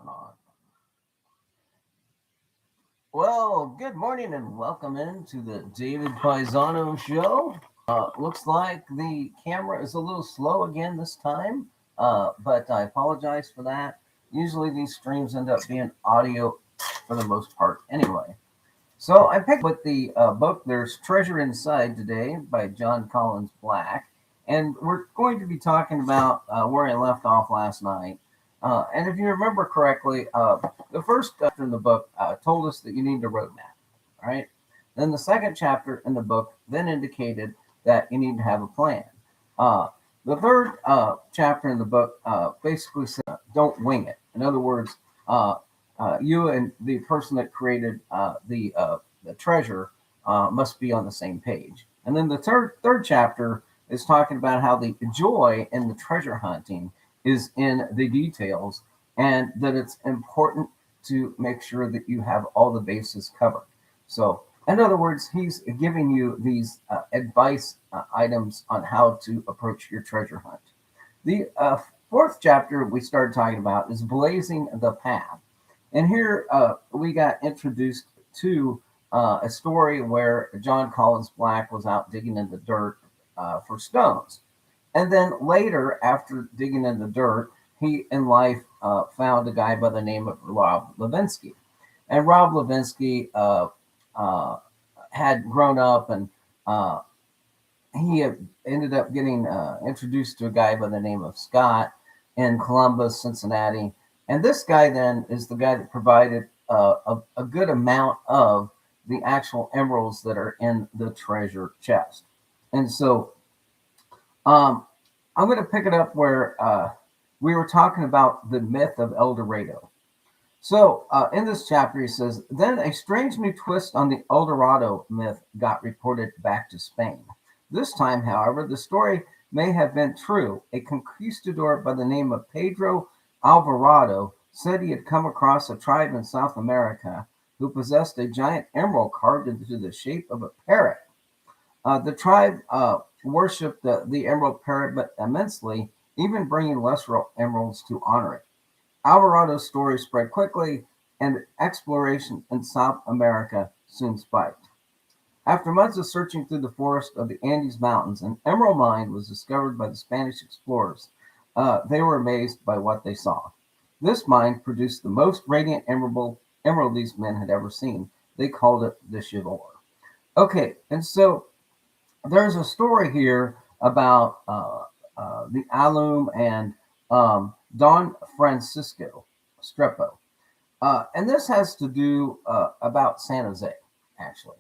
Turn on. Well, good morning and welcome into the David Paisano Show. Looks like the camera is a little slow again this time, but I apologize for that. Usually these streams end up being audio for the most part anyway. So I picked with the book There's Treasure Inside today by John Collins Black. And we're going to be talking about where I left off last night. And if you remember correctly, the first chapter in the book told us that you need a roadmap, right? Then the second chapter in the book then indicated that you need to have a plan. Uh, the third chapter in the book basically said, don't wing it. In other words, you and the person that created the treasure must be on the same page. And then the third chapter is talking about how the joy in the treasure hunting is in the details, and that it's important to make sure that you have all the bases covered. So, in other words, he's giving you these advice items on how to approach your treasure hunt. The fourth chapter we started talking about is blazing the path. And here we got introduced to a story where John Collins Black was out digging in the dirt for stones. And then later, after digging in the dirt, he in life found a guy by the name of Rob Levinsky. And Rob Levinsky uh, had grown up, and uh, he had ended up getting introduced to a guy by the name of Scott in Columbus, Cincinnati. And this guy then is the guy that provided a good amount of the actual emeralds that are in the treasure chest. And so um, I'm going to pick it up where we were talking about the myth of El Dorado. So, in this chapter, he says, then a strange new twist on the El Dorado myth got reported back to Spain. This time, however, the story may have been true. A conquistador by the name of Pedro Alvarado said he had come across a tribe in South America who possessed a giant emerald carved into the shape of a parrot. The tribe worshipped the emerald parrot immensely, even bringing lesser emeralds to honor it. Alvarado's story spread quickly, and exploration in South America soon spiked. After months of searching through the forest of the Andes Mountains, an emerald mine was discovered by the Spanish explorers. They were amazed by what they saw. This mine produced the most radiant emerald these men had ever seen. They called it the Chivor. Okay, and so there's a story here about the alum and Don Francisco Strepo. And this has to do about San Jose, actually.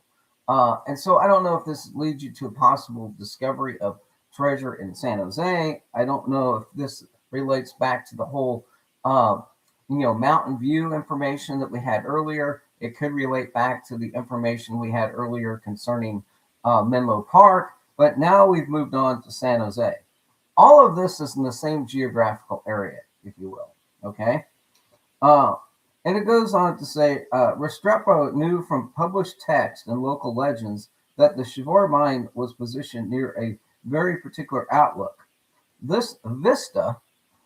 And so I don't know if this leads you to a possible discovery of treasure in San Jose. I don't know if this relates back to the whole, uh, Mountain View information that we had earlier. It could relate back to the information we had earlier concerning Menlo Park. But now we've moved on to San Jose. All of this is in the same geographical area, if you will. Okay. Uh, and it goes on to say Restrepo knew from published text and local legends that the Chivor mine was positioned near a very particular outlook. This vista,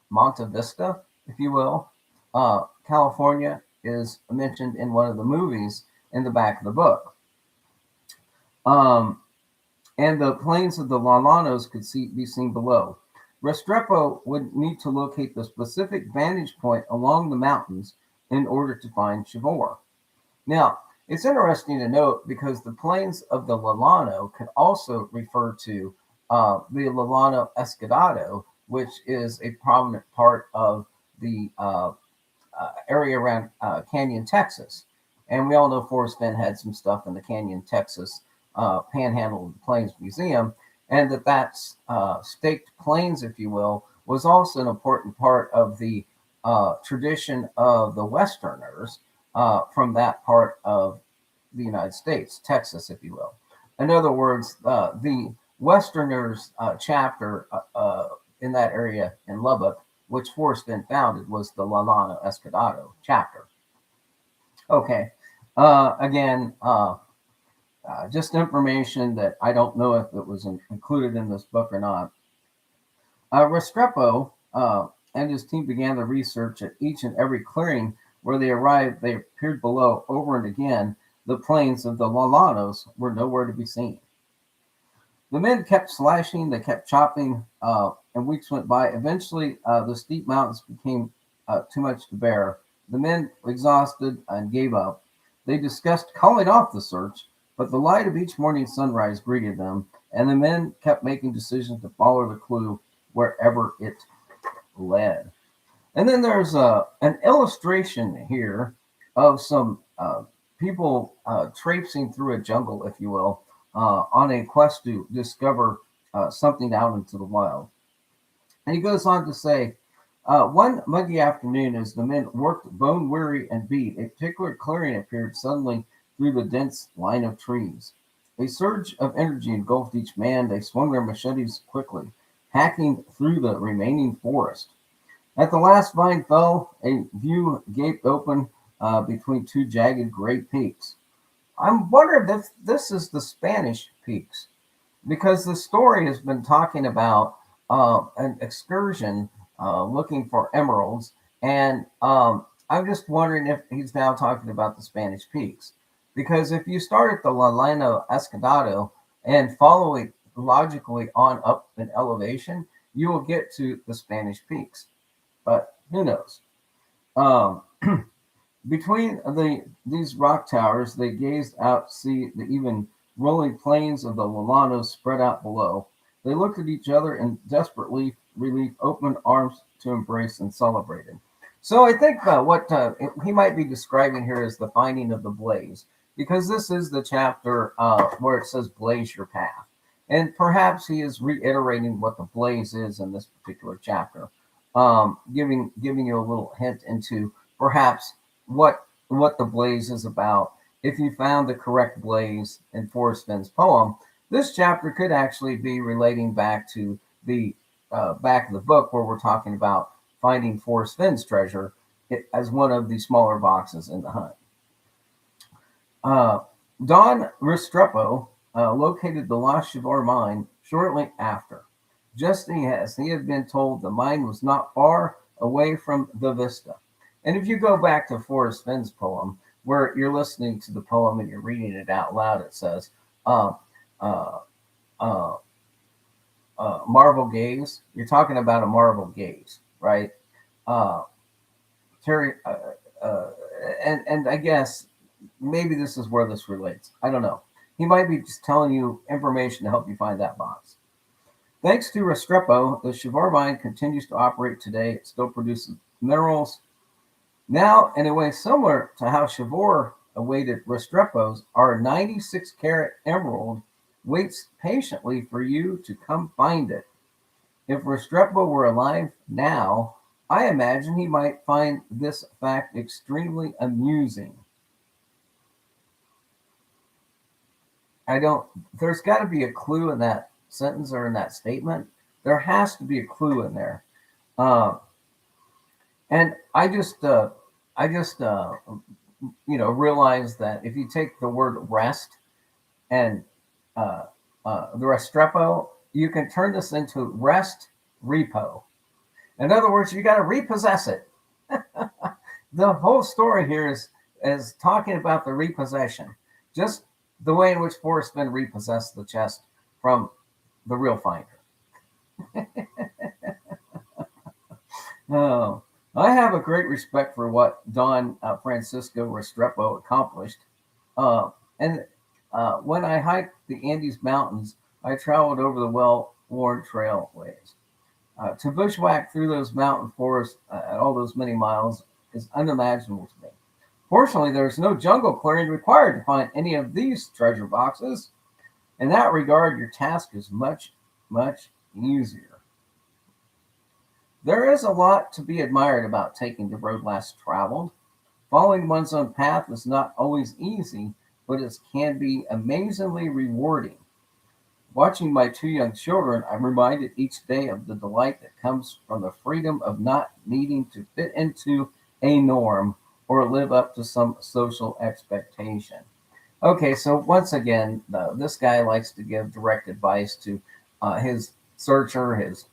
Monte Vista, if you will, California, is mentioned in one of the movies in the back of the book. Um, and the plains of the Lalanos could be seen below. Restrepo would need to locate the specific vantage point along the mountains in order to find Chivor. Now, it's interesting to note because the plains of the Lalano could also refer to the Lalano Escudado, which is a prominent part of the area around Canyon, Texas. And we all know Forrest Fenn had some stuff in the Canyon, Texas Panhandle of the Plains Museum, and that's staked plains, if you will, was also an important part of the tradition of the Westerners from that part of the United States, Texas, if you will. In other words, the Westerners chapter in that area in Lubbock, which Forrest Fenn founded, was the Lalano Escudado chapter. Okay. Again, just information that I don't know if it was included in this book or not. Restrepo and his team began the research at each and every clearing where they arrived. They appeared below over and again. The plains of the Lalanos were nowhere to be seen. The men kept slashing, they kept chopping, and weeks went by. Eventually, the steep mountains became too much to bear. The men, exhausted and gave up. They discussed calling off the search, but the light of each morning sunrise greeted them, and the men kept making decisions to follow the clue wherever it led. And then there's an illustration here of some people traipsing through a jungle, if you will, on a quest to discover something out into the wild. And he goes on to say, one muggy afternoon, as the men worked bone weary and beat, a particular clearing appeared suddenly through the dense line of trees. A surge of energy engulfed each man. They swung their machetes quickly, hacking through the remaining forest. At the last vine fell, a view gaped open between two jagged gray peaks. I'm wondering if this is the Spanish peaks, because the story has been talking about an excursion looking for emeralds, and I'm just wondering if he's now talking about the Spanish peaks. Because if you start at the La Lina Escondado and follow it logically on up in elevation, you will get to the Spanish peaks. But who knows? Um, Between these rock towers, they gazed out to see the even rolling plains of the Lalanos spread out below. They looked at each other in desperate relief, opened arms to embrace and celebrated. So I think what he might be describing here is the finding of the blaze, because this is the chapter where it says blaze your path. And perhaps he is reiterating what the blaze is in this particular chapter, giving you a little hint into perhaps what the blaze is about. If you found the correct blaze in Forrest Finn's poem, this chapter could actually be relating back to the back of the book where we're talking about finding Forrest Finn's treasure as one of the smaller boxes in the hunt. Uh, Don Restrepo located the Lost Chivor mine shortly after, just as he had been told the mine was not far away from the vista. And if you go back to Forrest Finn's poem, where you're listening to the poem and you're reading it out loud, it says, uh, uh, uh, Marvel gaze. You're talking about a Marvel gaze, right? Uh, Terry, and I guess maybe this is where this relates. I don't know. He might be just telling you information to help you find that box. Thanks to Restrepo, the Chivor mine continues to operate today. It still produces minerals. Now, in a way similar to how Chivor awaited Restrepo's, our 96-carat emerald waits patiently for you to come find it. If Restrepo were alive now, I imagine he might find this fact extremely amusing. There's got to be a clue in that sentence or in that statement. There has to be a clue in there. Uh, and realized that if you take the word rest and the Restrepo, you can turn this into rest repo. In other words, you got to repossess it. The whole story here is talking about the repossession, just the way in which Forrest Finn repossessed the chest from the real finder. Oh, I have a great respect for what Don Francisco Restrepo accomplished. And when I hiked the Andes Mountains, I traveled over the well-worn trailways. To bushwhack through those mountain forests at all those many miles is unimaginable to me. Fortunately, there's no jungle clearing required to find any of these treasure boxes. In that regard, your task is much, much easier. There is a lot to be admired about taking the road less traveled. Following one's own path is not always easy, but it can be amazingly rewarding. Watching my two young children, I'm reminded each day of the delight that comes from the freedom of not needing to fit into a norm or live up to some social expectation. Okay, so once again, this guy likes to give direct advice to his searcher, his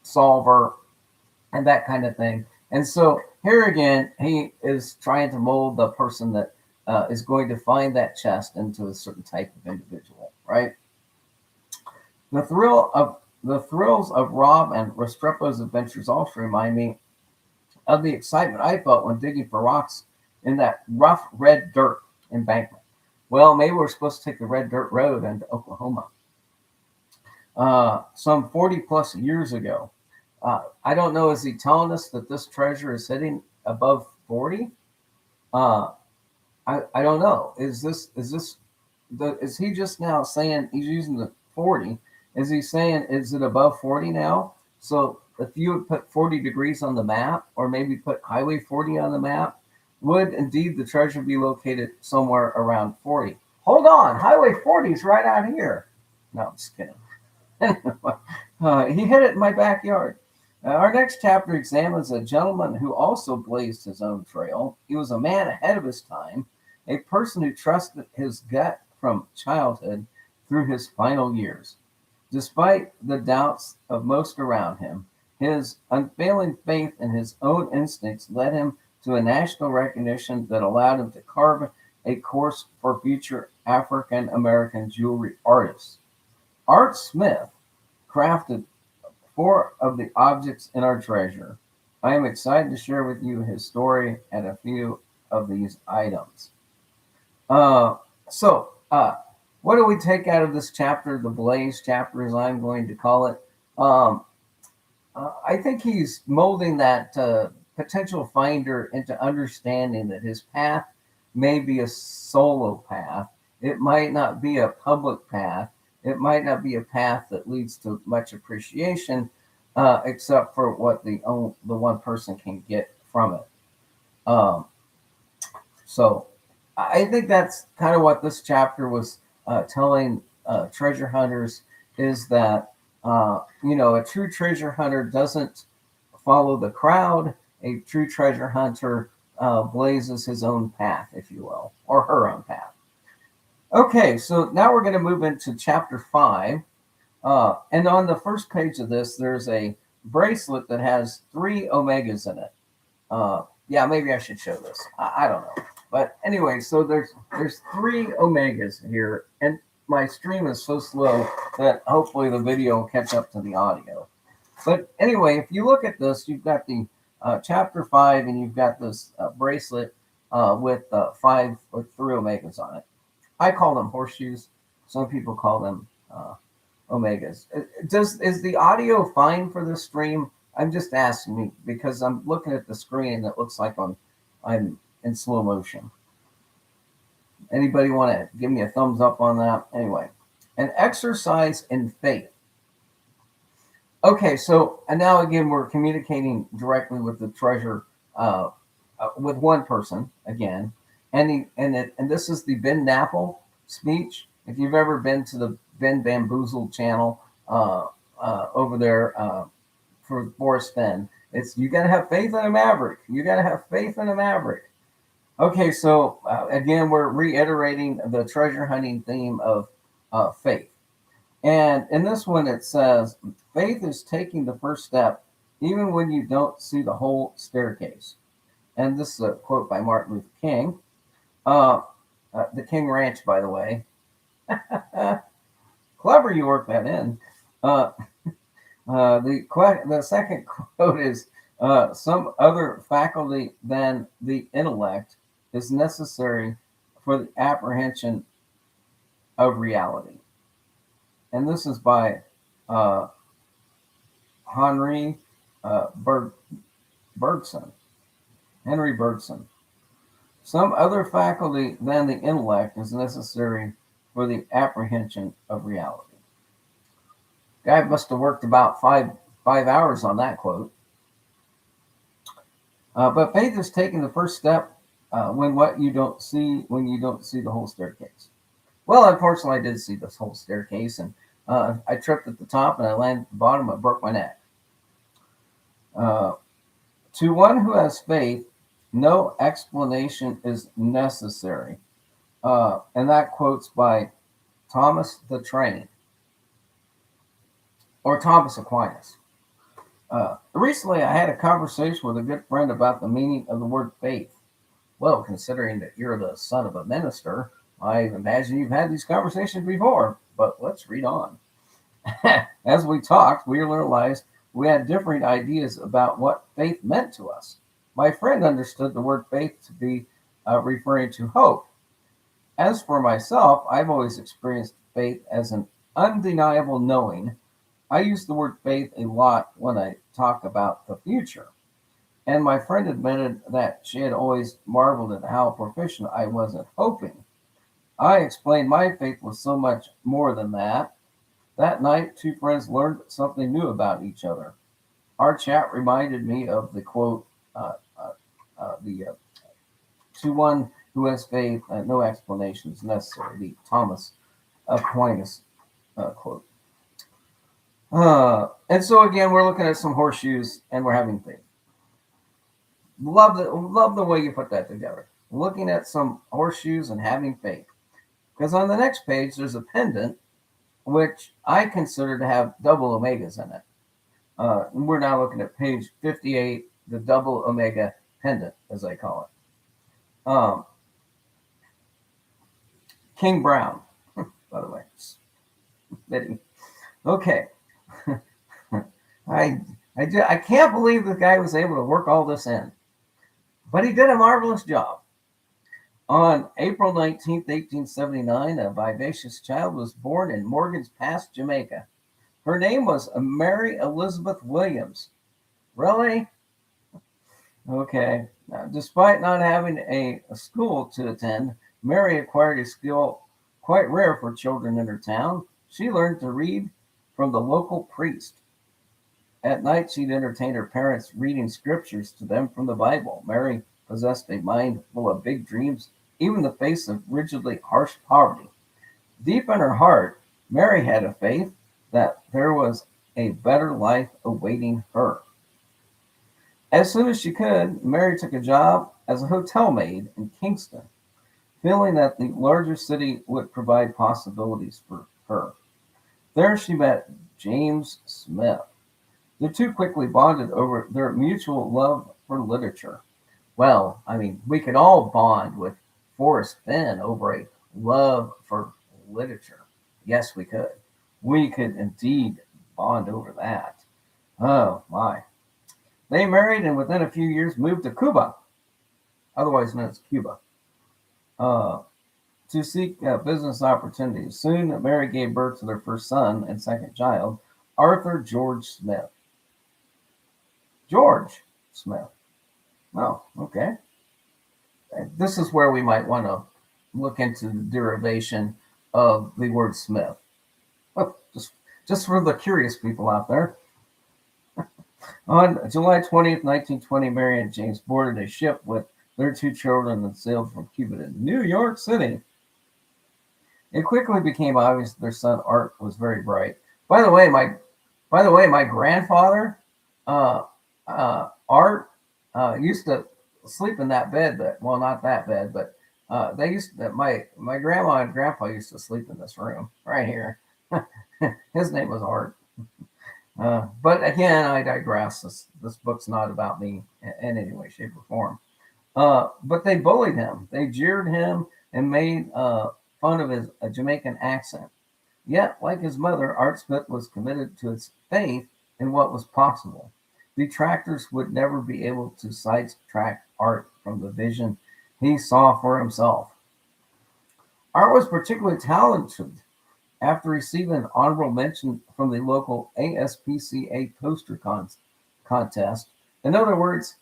solver, and that kind of thing. And so here again, he is trying to mold the person that is going to find that chest into a certain type of individual, right? The thrills of Rob and Restrepo's adventures also remind me of the excitement I felt when digging for rocks in that rough red dirt embankment. Well, maybe we're supposed to take the red dirt road into Oklahoma. Some 40 plus years ago. I don't know. Is he telling us that this treasure is hitting above 40? Uh, I don't know. Is he just now saying he's using the 40? Is he saying is it above 40 now? So if you would put 40 degrees on the map, or maybe put Highway 40 on the map, would indeed the treasure be located somewhere around 40? Hold on, Highway 40 is right out here. No, I'm just kidding. He hit it in my backyard. Our next chapter examines a gentleman who also blazed his own trail. He was a man ahead of his time, a person who trusted his gut from childhood through his final years. Despite the doubts of most around him, his unfailing faith in his own instincts led him to a national recognition that allowed him to carve a course for future African American jewelry artists. Art Smith crafted four of the objects in our treasure. I am excited to share with you his story and a few of these items. Uh, so, what do we take out of this chapter, the Blaze chapter, as I'm going to call it? Um, I think he's molding that potential finder into understanding that his path may be a solo path. It might not be a public path. It might not be a path that leads to much appreciation, except for what the one person can get from it. Um, so I think that's kind of what this chapter was telling treasure hunters is that, a true treasure hunter doesn't follow the crowd. A true treasure hunter blazes his own path, if you will, or her own path. Okay, so now we're going to move into chapter 5. And on the first page of this, there's a bracelet that has 3 omegas in it. Yeah, maybe I should show this. I don't know. But anyway, so there's 3 omegas here, and my stream is so slow that hopefully the video will catch up to the audio. But anyway, if you look at this, you've got the chapter 5, and you've got this bracelet with 5 or 3 omegas on it. I call them horseshoes. Some people call them omegas. Is the audio fine for this stream? I'm just asking me because I'm looking at the screen and it looks like I'm in slow motion. Anybody want to give me a thumbs up on that? Anyway, an exercise in faith. Okay, so and now again we're communicating directly with the treasure, with one person again, and this is the Ben Napple speech. If you've ever been to the Ben Bamboozled channel over there for Boris Fenn, it's you got to have faith in a maverick. You got to have faith in a maverick. Okay, so again, we're reiterating the treasure hunting theme of faith. And in this one, it says, faith is taking the first step even when you don't see the whole staircase. And this is a quote by Martin Luther King. The King Ranch, by the way. Clever you work that in. The second quote is, some other faculty than the intellect is necessary for the apprehension of reality. And this is by Henry Bergson. Henry Bergson. Some other faculty than the intellect is necessary for the apprehension of reality. Guy must have worked about five hours on that quote. But faith is taking the first step when you don't see the whole staircase. Well, unfortunately, I did see this whole staircase, and I tripped at the top and I landed at the bottom. I broke my neck. To one who has faith, no explanation is necessary. And that quote's by Thomas the Train, or Thomas Aquinas. Recently, I had a conversation with a good friend about the meaning of the word faith. Well, considering that you're the son of a minister, I imagine you've had these conversations before, but let's read on. As we talked, we realized we had different ideas about what faith meant to us. My friend understood the word faith to be referring to hope. As for myself, I've always experienced faith as an undeniable knowing. I use the word faith a lot when I talk about the future. And my friend admitted that she had always marveled at how proficient I was at hoping. I explained my faith was so much more than that. That night, two friends learned something new about each other. Our chat reminded me of the quote, the to one who has faith, no explanation is necessary. The Thomas Aquinas quote. And so again, we're looking at some horseshoes and we're having faith. Love the way you put that together. Looking at some horseshoes and having faith. Because on the next page, there's a pendant which I consider to have double omegas in it. We're now looking at page 58, the double omega pendant, as I call it. King Brown, by the way. Fitting. Okay. I can't believe the guy was able to work all this in, but he did a marvelous job. On April 19th, 1879, a vivacious child was born in Morgan's Pass, Jamaica. Her name was Mary Elizabeth Williams. Really? Okay. Now, despite not having a school to attend, Mary acquired a skill quite rare for children in her town. She learned to read from the local priest. At night, she'd entertain her parents reading scriptures to them from the Bible. Mary possessed a mind full of big dreams, even in the face of rigidly harsh poverty. Deep in her heart, Mary had a faith that there was a better life awaiting her. As soon as she could, Mary took a job as a hotel maid in Kingston, feeling that the larger city would provide possibilities for her. There she met James Smith. The two quickly bonded over their mutual love for literature. Well, I mean, we could all bond with Forrest Fenn over a love for literature. Yes, we could. We could indeed bond over that. Oh, my. They married and within a few years moved to Cuba, otherwise known as Cuba, uh, to seek business opportunities. Soon, Mary gave birth to their first son and second child, Arthur George Smith. George Smith. Oh, okay. This is where we might want to look into the derivation of the word Smith. Oh, just for the curious people out there. On July 20th, 1920, Mary and James boarded a ship with their two children and sailed from Cuba to New York City. It quickly became obvious that their son Art was very bright. My grandfather, Art, used to sleep in that bed. Not that bed, but they used to, my grandma and grandpa used to sleep in this room right here. His name was Art. But again, I digress. This book's not about me in any way, shape, or form. But they bullied him. They jeered him and made fun of his Jamaican accent. Yet, like his mother, Art Smith was committed to his faith in what was possible. Detractors would never be able to sidetrack Art from the vision he saw for himself. Art was particularly talented after receiving an honorable mention from the local ASPCA contest. In other words,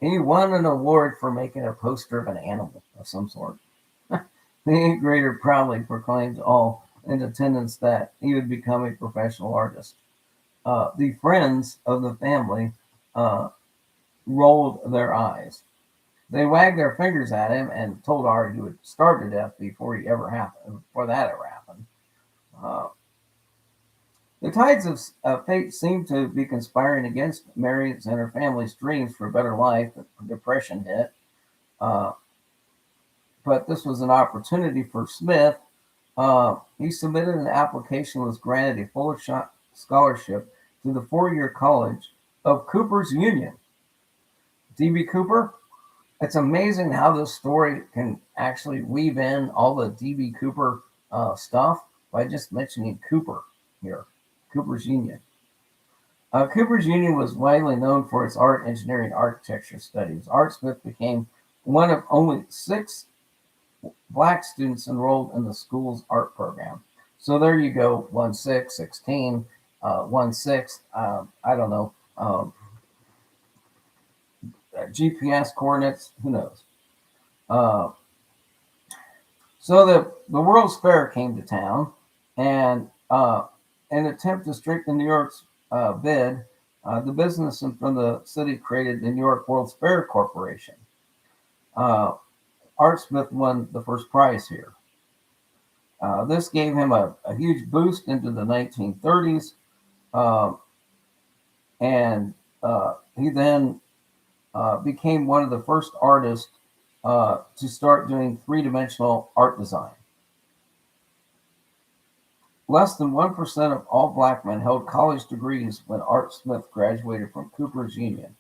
he won an award for making a poster of an animal of some sort. The eighth grader proudly proclaimed to all in attendance that he would become a professional artist. The friends of the family rolled their eyes. They wagged their fingers at him and told Art he would starve to death before that ever happened. Uh, the tides of fate seemed to be conspiring against Mary's and her family's dreams for a better life. Depression hit. Uh, but this was an opportunity for Smith. He submitted an application and was granted a full scholarship to the four-year college of Cooper's Union. D.B. Cooper, it's amazing how this story can actually weave in all the D.B. Cooper stuff by just mentioning Cooper here, Cooper's Union. Cooper's Union was widely known for its art, engineering, architecture studies. Art Smith became one of only 6 black students enrolled in the school's art program. So there you go, 1 6, 16, 1 6, I don't know, GPS coordinates, who knows. Uh, so the World's Fair came to town, and in an attempt to strengthen New York's bid, the business from the city created the New York World's Fair Corporation. Art Smith won the first prize here. This gave him a huge boost into the 1930s, and he then became one of the first artists to start doing three-dimensional art design. Less than 1% of all black men held college degrees when Art Smith graduated from Cooper's Union.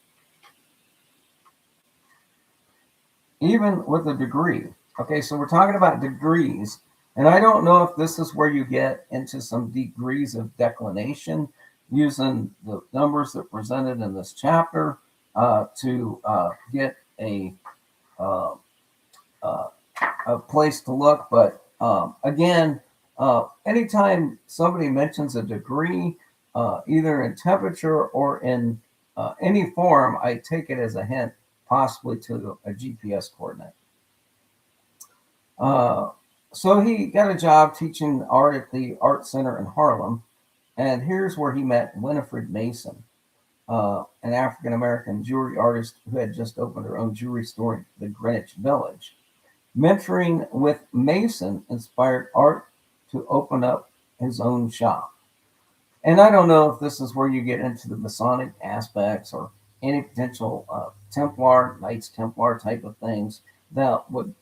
Even with a degree. Okay, so we're talking about degrees, and I don't know if this is where you get into some degrees of declination using the numbers that are presented in this chapter to get uh, a place to look. But again, anytime somebody mentions a degree, either in temperature or in any form, I take it as a hint, possibly to a GPS coordinate. So he got a job teaching art at the Art Center in Harlem. And here's where he met Winifred Mason, an African American jewelry artist who had just opened her own jewelry store in the Greenwich Village. Mentoring with Mason inspired Art to open up his own shop. And I don't know if this is where you get into the Masonic aspects or any potential Templar, Knights Templar type of things that would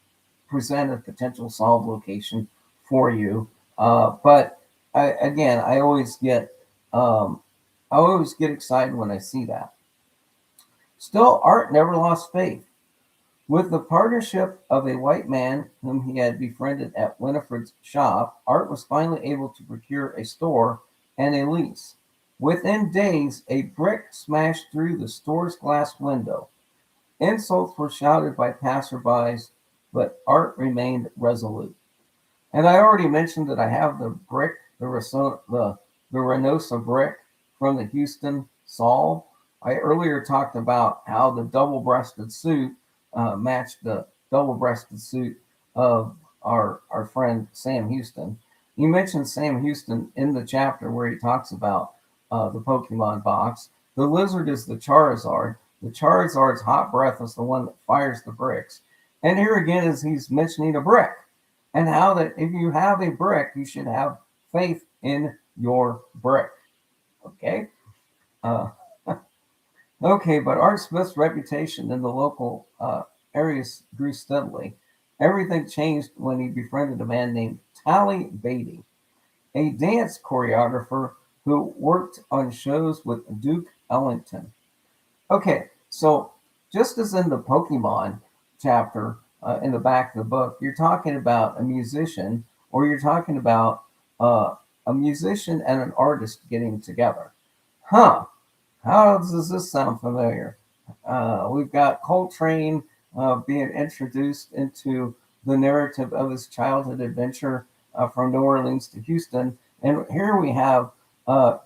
present a potential solve location for you. But again, I always get excited when I see that. Still, Art never lost faith. With the partnership of a white man whom he had befriended at Winifred's shop, Art was finally able to procure a store and a lease. Within days, a brick smashed through the store's glass window. Insults were shouted by passerbys, but Art remained resolute. And I already mentioned that I have the brick, the Reynosa brick from the Houston Solve. I earlier talked about how the double-breasted suit matched the double-breasted suit of our friend Sam Houston. You mentioned Sam Houston in the chapter where he talks about the Pokemon box. The lizard is the Charizard. The Charizard's hot breath is the one that fires the bricks. And here again is he's mentioning a brick and how that if you have a brick, you should have faith in your brick. Okay. Uh, okay, but Art Smith's reputation in the local areas grew steadily. Everything changed when he befriended a man named Tally Beatty, a dance choreographer who worked on shows with Duke Ellington. Okay, so just as in the Pokemon chapter in the back of the book, you're talking about a musician, or you're talking about uh, a musician and an artist getting together. Huh? How does this sound familiar? We've got Coltrane being introduced into the narrative of his childhood adventure from New Orleans to Houston. And here we have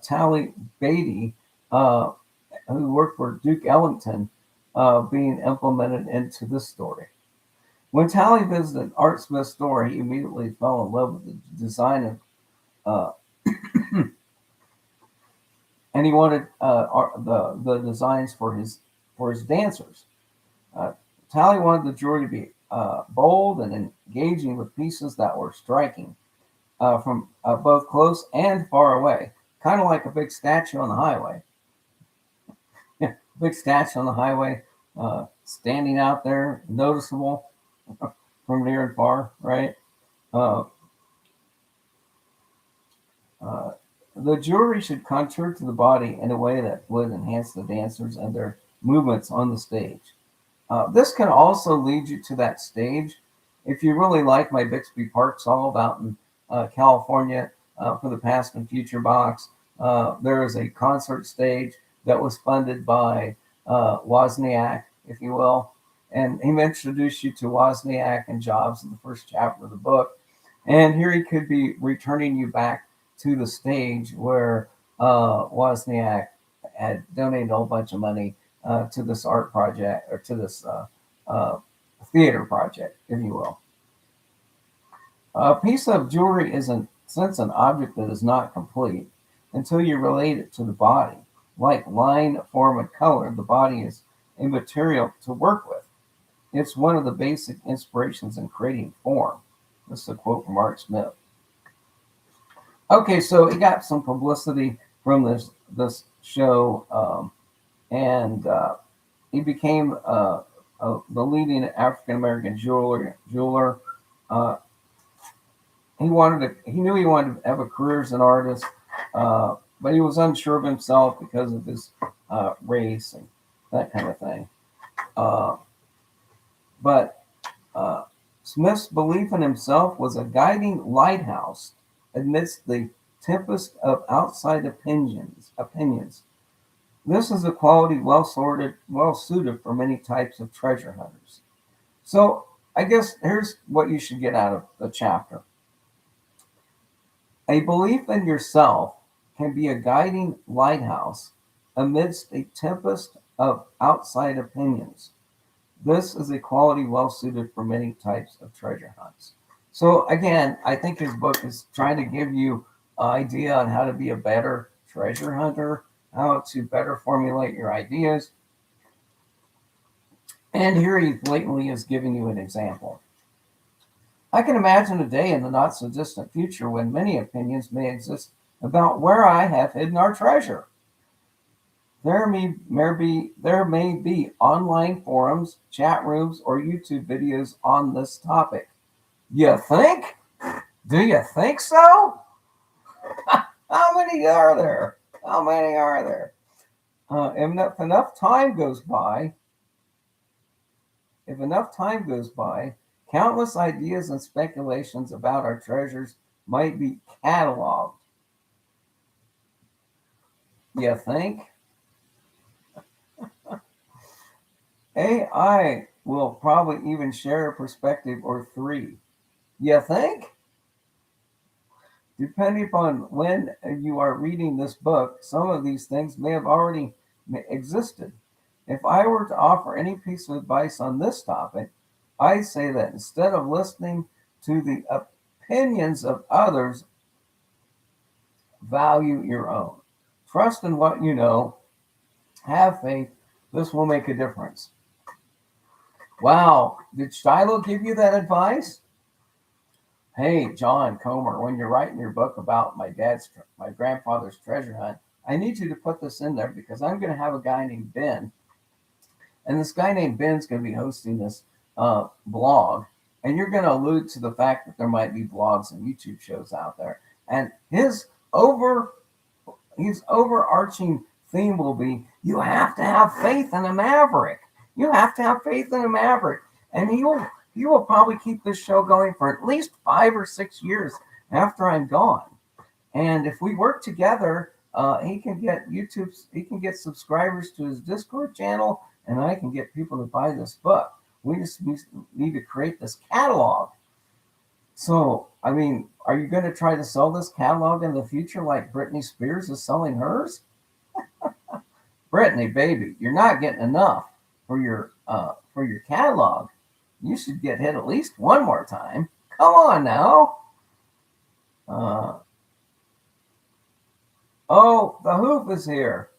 Tally Beatty, uh, who worked for Duke Ellington, being implemented into this story. When Tally visited Art Smith's store, he immediately fell in love with the design of, and he wanted the designs for his dancers. Uh, Tally wanted the jewelry to be bold and engaging with pieces that were striking from both close and far away, kind of like a big statue on the highway. Big statue on the highway, standing out there, noticeable from near and far, right? Uh, uh, The jewelry should contour to the body in a way that would enhance the dancers and their movements on the stage. This can also lead you to that stage. If you really like my Bixby Parks all about in California for the Past and Future box, there is a concert stage that was funded by Wozniak, if you will. And he introduced you to Wozniak and Jobs in the first chapter of the book. And here he could be returning you back to the stage where Wozniak had donated a whole bunch of money to this art project or to this uh, theater project, if you will. A piece of jewelry is, in a sense, an object that is not complete until you relate it to the body. Like line, form, and color, the body is a material to work with. It's one of the basic inspirations in creating form. This is a quote from Art Smith. Okay, so he got some publicity from this show, and he became the leading African American jeweler. Uh, he knew he wanted to have a career as an artist, but he was unsure of himself because of his race and that kind of thing. Uh, but Smith's belief in himself was a guiding lighthouse amidst the tempest of outside opinions. This is a quality well sorted, well suited for many types of treasure hunters. So I guess here's what you should get out of the chapter. A belief in yourself can be a guiding lighthouse amidst a tempest of outside opinions. This is a quality well suited for many types of treasure hunts. So again, I think his book is trying to give you an idea on how to be a better treasure hunter, how to better formulate your ideas. And here he blatantly is giving you an example. I can imagine a day in the not so distant future when many opinions may exist about where I have hidden our treasure. There may be online forums, chat rooms, or YouTube videos on this topic. You think? Do you think so? How many are there? How many are there? If enough time goes by, countless ideas and speculations about our treasures might be cataloged. You think? AI will probably even share a perspective or three. You think? Depending upon when you are reading this book, some of these things may have already existed. If I were to offer any piece of advice on this topic, I'd say that instead of listening to the opinions of others, value your own. Trust in what you know. Have faith. This will make a difference. Wow. Did Shiloh give you that advice? Hey, John Comer, when you're writing your book about my grandfather's treasure hunt, I need you to put this in there because I'm going to have a guy named Ben. And this guy named Ben's going to be hosting this blog. And you're going to allude to the fact that there might be blogs and YouTube shows out there. And his overarching theme will be, you have to have faith in a maverick. You have to have faith in a maverick. And he will probably keep this show going for at least 5 or 6 years after I'm gone. And if we work together, he can get subscribers to his Discord channel, and I can get people to buy this book. We just need to create this catalog. So, I mean, are you going to try to sell this catalog in the future like Britney Spears is selling hers? Britney, baby, you're not getting enough for your catalog. You should get hit at least one more time. Come on now. Oh, the Hoop is here.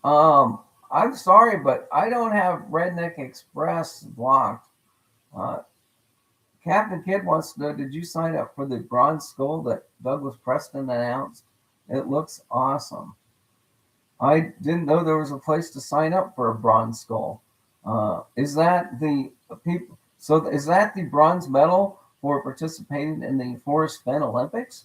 I'm sorry, but I don't have Redneck Express blocked. Captain Kidd wants to know, did you sign up for the bronze skull that Douglas Preston announced? It looks awesome. I didn't know there was a place to sign up for a bronze skull. Is that the bronze medal for participating in the Forrest Fenn Olympics?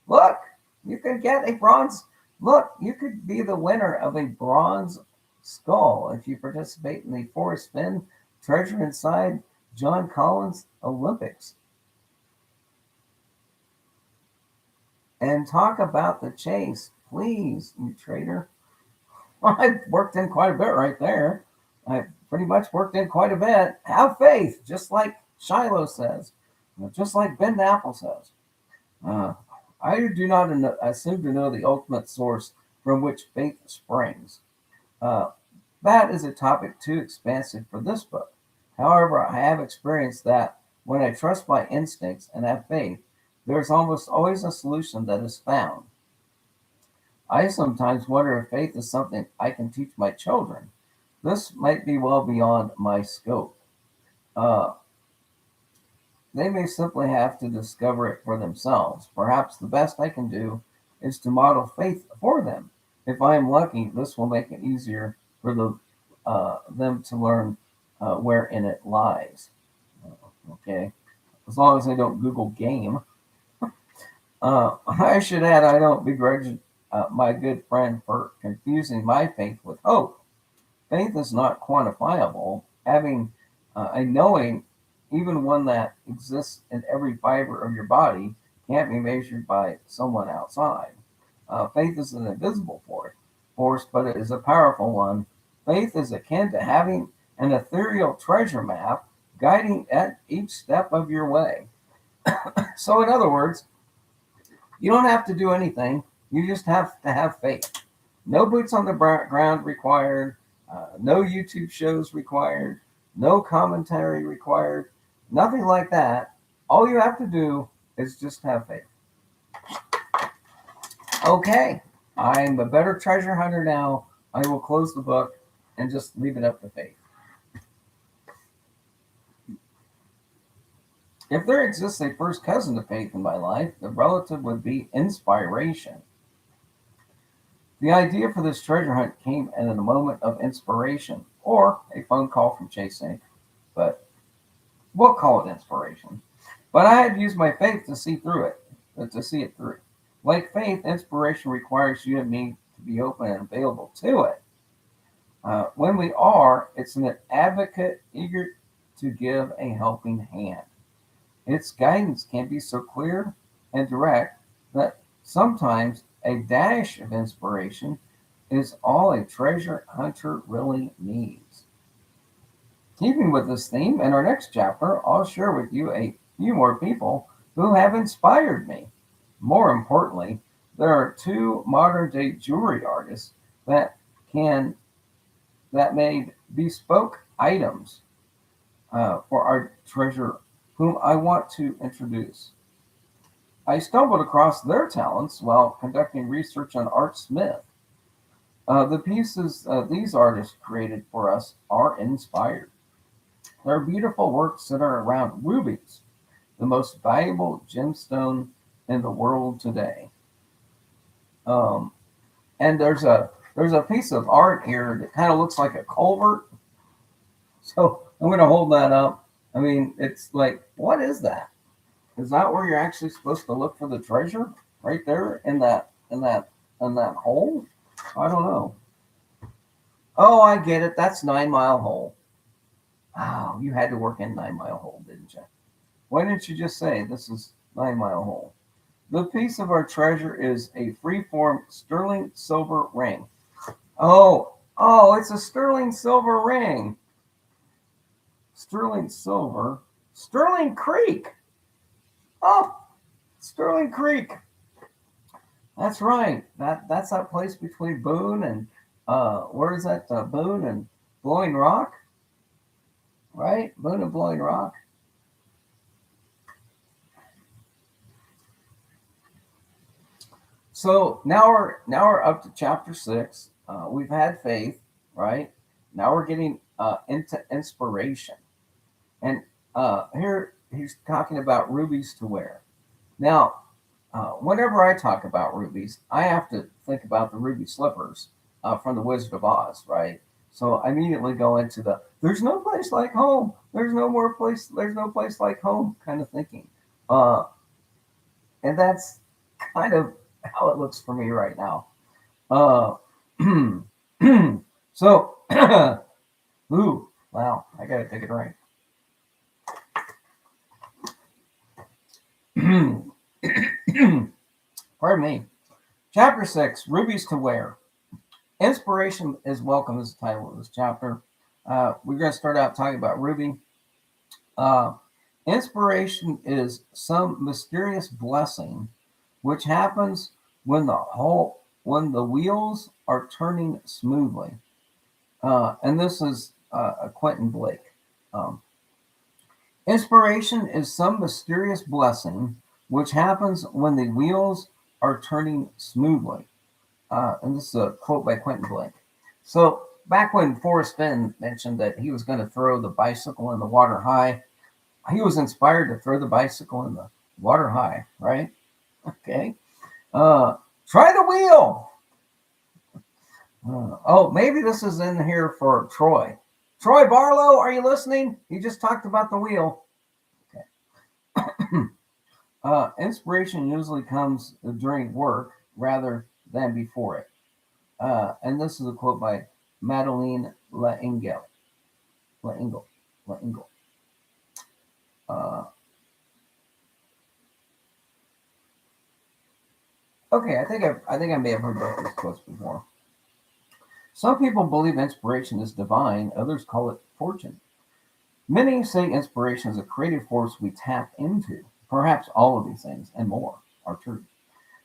Look, you could get a bronze. Look, you could be the winner of a bronze skull if you participate in the Forrest Fenn Treasure Inside John Collins Olympics. And talk about the chase, please, you traitor. I've worked in quite a bit right there. I pretty much worked in quite a bit. Have faith, just like Shiloh says, just like Ben Apple says. Uh, I do not assume to know the ultimate source from which faith springs. Uh, that is a topic too expansive for this book. However, I have experienced that when I trust my instincts and have faith, there's almost always a solution that is found. I sometimes wonder if faith is something I can teach my children. This might be well beyond my scope. Uh, they may simply have to discover it for themselves. Perhaps the best I can do is to model faith for them. If I am lucky, this will make it easier for them to learn wherein it lies. Okay, as long as they don't Google game. I should add, I don't begrudge my good friend for confusing my faith with hope. Faith is not quantifiable. Having a knowing, even one that exists in every fiber of your body, can't be measured by someone outside. Faith is an invisible force, but it is a powerful one. Faith is akin to having an ethereal treasure map guiding at each step of your way. So, in other words, you don't have to do anything. You just have to have faith. No boots on the ground required. No YouTube shows required. No commentary required. Nothing like that. All you have to do is just have faith. Okay, I'm a better treasure hunter now. I will close the book and just leave it up to faith. If there exists a first cousin to faith in my life, the relative would be inspiration. The idea for this treasure hunt came in a moment of inspiration, or a phone call from Chase Inc., but we'll call it inspiration. But I had used my faith to see through it, to see it through. Like faith, inspiration requires you and me to be open and available to it. When we are, it's an advocate eager to give a helping hand. Its guidance can be so clear and direct that sometimes a dash of inspiration is all a treasure hunter really needs. Keeping with this theme, in our next chapter, I'll share with you a few more people who have inspired me. More importantly, there are two modern day jewelry artists that can that made bespoke items for our treasure, whom I want to introduce. I stumbled across their talents while conducting research on Art Smith. The pieces these artists created for us are inspired. Their beautiful works center around rubies, the most valuable gemstone in the world today. Um, and there's a piece of art here that kind of looks like a culvert. So I'm going to hold that up. I mean, it's like, what is that? Is that where you're actually supposed to look for the treasure? Right there in that hole? I don't know. Oh, I get it. That's 9 Mile Hole. Oh, you had to work in 9 Mile Hole, didn't you? Why didn't you just say this is 9 Mile Hole? The piece of our treasure is a freeform sterling silver ring. Oh, it's a sterling silver ring. Sterling silver. Sterling Creek. Oh, Sterling Creek. That's right. That's that place between Boone and where is that? Boone and Blowing Rock, right? Boone and Blowing Rock. So now we're up to chapter 6. We've had faith, right? Now we're getting into inspiration, and here he's talking about rubies to wear. Now, whenever I talk about rubies, I have to think about the ruby slippers from the Wizard of Oz, right? So I immediately go into the "there's no place like home, there's no place like home" kind of thinking, uh, and kind of how it looks for me right now. Uh, so, ooh, wow, I gotta take a drink. Pardon me. Chapter 6, Rubies to Wear. Inspiration is welcome is the title of this chapter. We're going to start out talking about Ruby. Uh, Inspiration is some mysterious blessing which happens when the wheels are turning smoothly. And this is Quentin Blake. Um, Inspiration is some mysterious blessing which happens when the wheels are turning smoothly. And this is a quote by Quentin Blake. So back when Forrest Fenn mentioned that he was going to throw the bicycle in the water high, he was inspired to throw the bicycle in the water high, right? Okay. Try the wheel. Oh, maybe this is in here for Troy. Troy Barlow, are you listening? He just talked about the wheel. Okay. Inspiration usually comes during work rather than before it. And this is a quote by Madeleine L'Engle. L'Engle. L'Engle. Uh, okay, I think I may have heard both these quotes before. Some people believe inspiration is divine; others call it fortune. Many say inspiration is a creative force we tap into. Perhaps all of these things and more are true.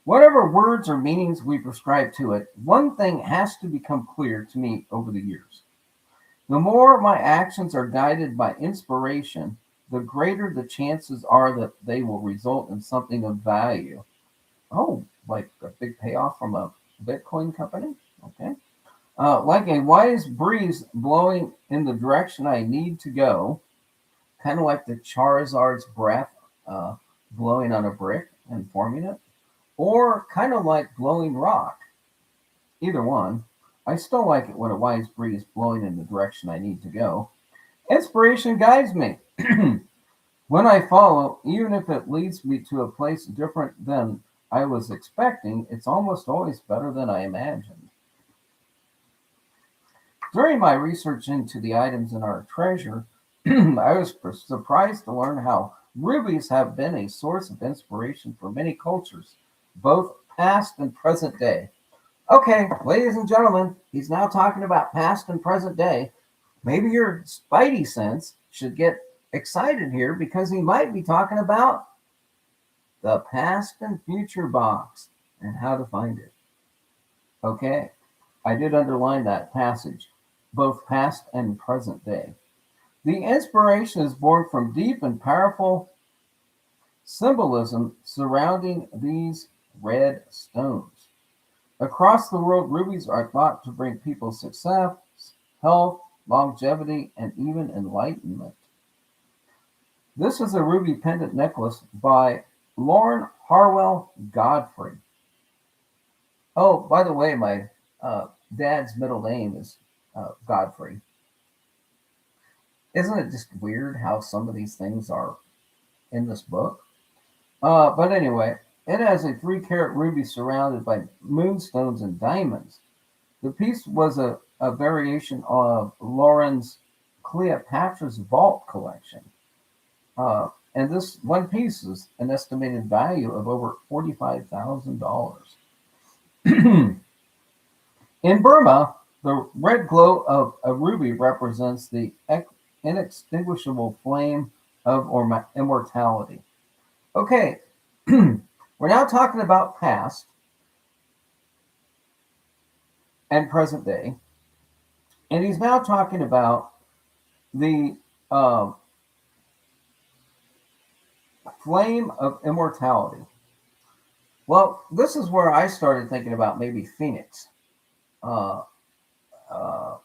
Whatever words or meanings we prescribe to it, one thing has to become clear to me over the years. The more my actions are guided by inspiration, the greater the chances are that they will result in something of value. Oh, like a big payoff from a Bitcoin company? Okay. Like a wise breeze blowing in the direction I need to go, kind of like the Charizard's breath blowing on a brick and forming it, or kind of like blowing rock. Either one. I still like it when a wise breeze blowing in the direction I need to go. Inspiration guides me. When I follow, even if it leads me to a place different than I was expecting, it's almost always better than I imagined. During my research into the items in our treasure, I was surprised to learn how rubies have been a source of inspiration for many cultures, both past and present day. Okay, ladies and gentlemen, he's now talking about past and present day. Maybe your spidey sense should get excited here because he might be talking about the past and future box and how to find it. Okay, I did underline that passage, both past and present day. The inspiration is born from deep and powerful symbolism surrounding these red stones. Across the world, rubies are thought to bring people success, health, longevity, and even enlightenment. This is a ruby pendant necklace by Lauren Harwell Godfrey. Oh, by the way, my dad's middle name is Godfrey. Isn't it just weird how some of these things are in this book? But anyway, it has a 3 carat ruby surrounded by moonstones and diamonds. The piece was a variation of Lauren's Cleopatra's Vault collection. And this one piece is an estimated value of over $45,000. In Burma, the red glow of a ruby represents the inextinguishable flame of immortality. Okay, we're now talking about past and present day, and he's now talking about the flame of immortality. Well, this is where I started thinking about maybe Phoenix, uh, uh,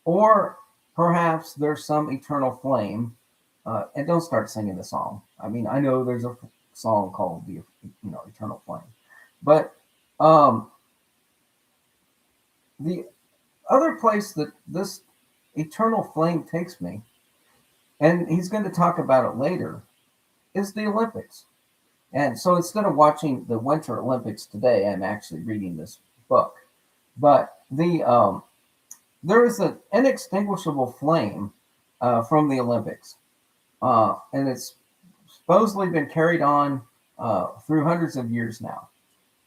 or perhaps there's some eternal flame. And don't start singing the song. I mean, I know there's a song called the Eternal Flame, but um, the other place that this eternal flame takes me, and he's going to talk about it later, is the Olympics. And so instead of watching the Winter Olympics today, I'm actually reading this book. But there is an inextinguishable flame from the Olympics, and it's supposedly been carried on through hundreds of years now.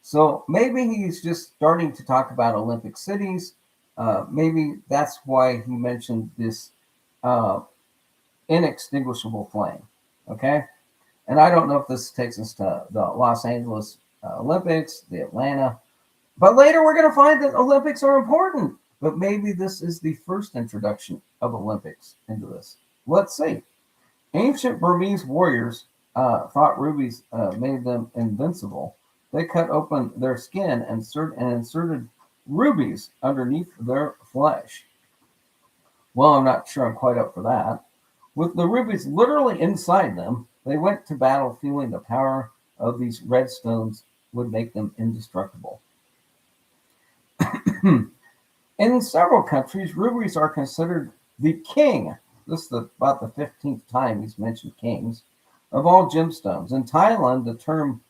So maybe he's just starting to talk about Olympic cities. Maybe that's why he mentioned this uh, inextinguishable flame. Okay. And I don't know if this takes us to the Los Angeles Olympics, the Atlanta, but later we're going to find that Olympics are important. But maybe this is the first introduction of Olympics into this. Let's see. Ancient Burmese warriors thought rubies made them invincible. They cut open their skin and inserted rubies underneath their flesh. Well, I'm not sure I'm quite up for that. With the rubies literally inside them, they went to battle feeling the power of these red stones would make them indestructible. In several countries, rubies are considered the king. This is about the 15th time he's mentioned kings of all gemstones. In Thailand, the term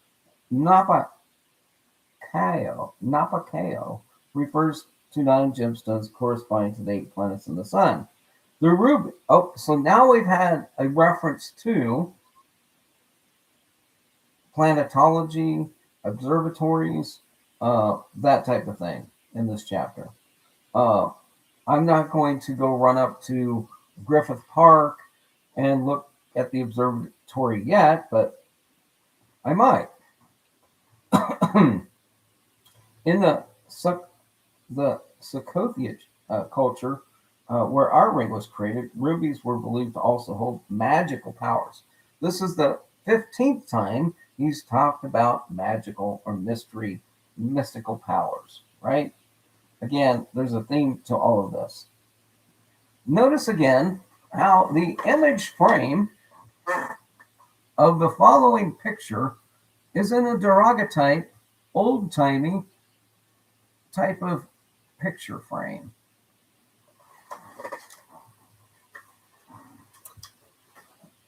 Napakeo refers to 9 gemstones corresponding to the 8 planets in the sun. The ruby. Oh, so now we've had a reference to planetology, observatories, that type of thing in this chapter. Uh, I'm not going to go run up to Griffith Park and look at the observatory yet, but I might. In the Sukhothai culture, where our ring was created, rubies were believed to also hold magical powers. This is the 15th time he's talked about magical or mystical powers, right? Again, there's a theme to all of this. Notice again how the image frame of the following picture is in a daguerreotype, old-timey type of picture frame.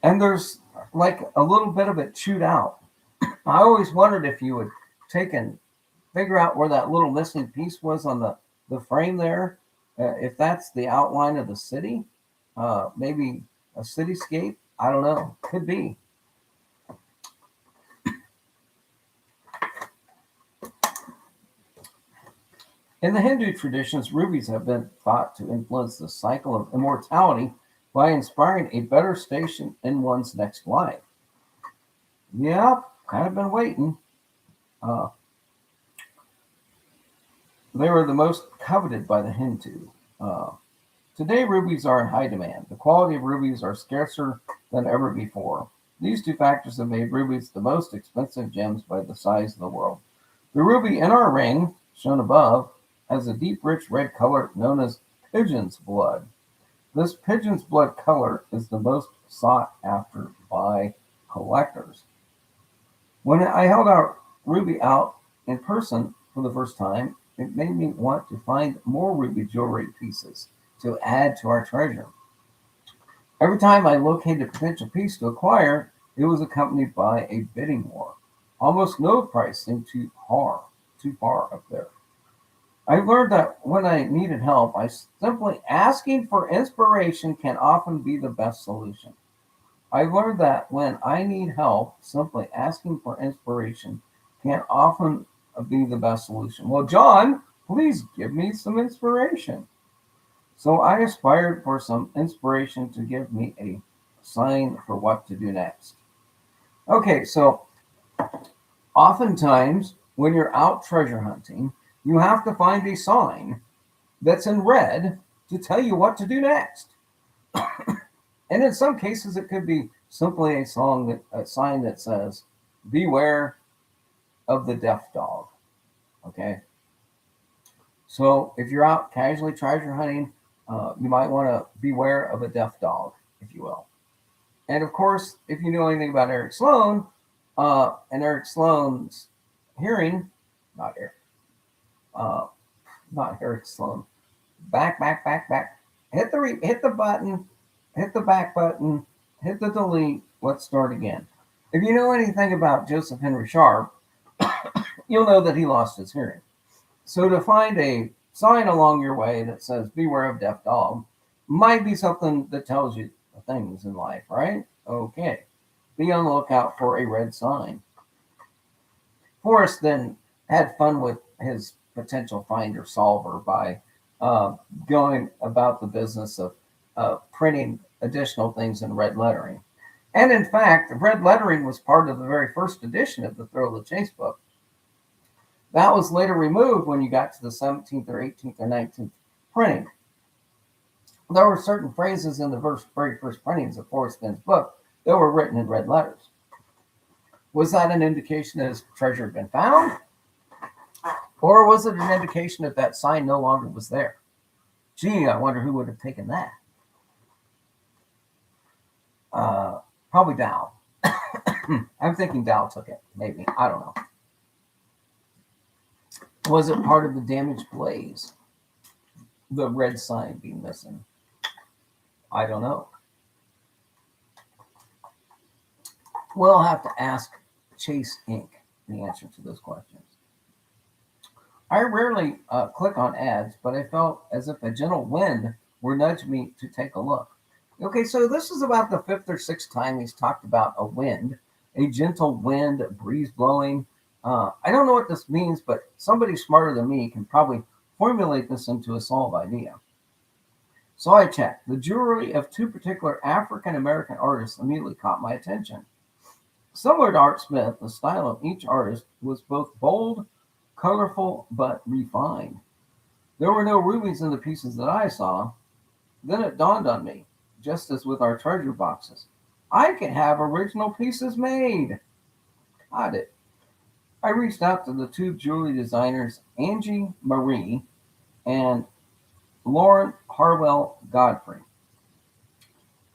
And there's like a little bit of it chewed out. I always wondered if you would take and figure out where that little missing piece was on the frame there. If that's the outline of the city, maybe a cityscape. I don't know. Could be. In the Hindu traditions, rubies have been thought to influence the cycle of immortality by inspiring a better station in one's next life. Yeah, kind of been waiting. Uh, they were the most coveted by the Hindu. Uh, Today, rubies are in high demand. The quality of rubies are scarcer than ever before. These 2 factors have made rubies the most expensive gems by the size of the world. The ruby in our ring, shown above, has a deep, rich red color known as pigeon's blood. This pigeon's blood color is the most sought after by collectors. When I held our ruby out in person for the first time, it made me want to find more ruby jewelry pieces to add to our treasure. Every time I located a potential piece to acquire, it was accompanied by a bidding war. Almost no price seemed too far up there. I learned that when I needed help, I simply asking for inspiration can often be the best solution. I learned that when I need help, simply asking for inspiration can often be the best solution. Well, John, please give me some inspiration. So I aspired for some inspiration to give me a sign for what to do next. Okay, so oftentimes when you're out treasure hunting, you have to find a sign that's in red to tell you what to do next. And in some cases, it could be simply a sign that says, "Beware of the deaf dog." Okay. So if you're out casually treasure hunting, you might want to beware of a deaf dog, if you will. And of course, if you know anything about Eric Sloan, and Eric Sloan's hearing, not Eric, uh, not Eric Sloan, back. Hit the button, hit the back button, hit the delete. Let's start again. If you know anything about Joseph Henry Sharp, you'll know that he lost his hearing. So to find a sign along your way that says "Beware of deaf dog" might be something that tells you things in life, right? Okay. Be on the lookout for a red sign. Forrest then had fun with his potential finder solver by uh, going about the business of printing additional things in red lettering. And in fact, red lettering was part of the very first edition of the Thrill of the Chase book. That was later removed when you got to the 17th or 18th or 19th printing. There were certain phrases in the very first printings of Forrest Finn's book that were written in red letters. Was that an indication that his treasure had been found? Or was it an indication that that sign no longer was there? Gee, I wonder who would have taken that. Probably Dow. I'm thinking Dow took it, maybe. I don't know. Was it part of the damaged blaze? The red sign being missing? I don't know. We'll have to ask Chase Inc. the answer to those questions. I rarely click on ads, but I felt as if a gentle wind were nudging me to take a look. Okay, so this is about the fifth or sixth time he's talked about a wind, a gentle wind, a breeze blowing. I don't know what this means, but somebody smarter than me can probably formulate this into a solid idea. So I checked. The jewelry of two particular African American artists immediately caught my attention. Similar to Art Smith, the style of each artist was both bold, colorful, but refined. There were no rubies in the pieces that I saw. Then it dawned on me, just as with our treasure boxes, I could have original pieces made. Got it. I reached out to the two jewelry designers, Angie Marie and Lauren Harwell Godfrey.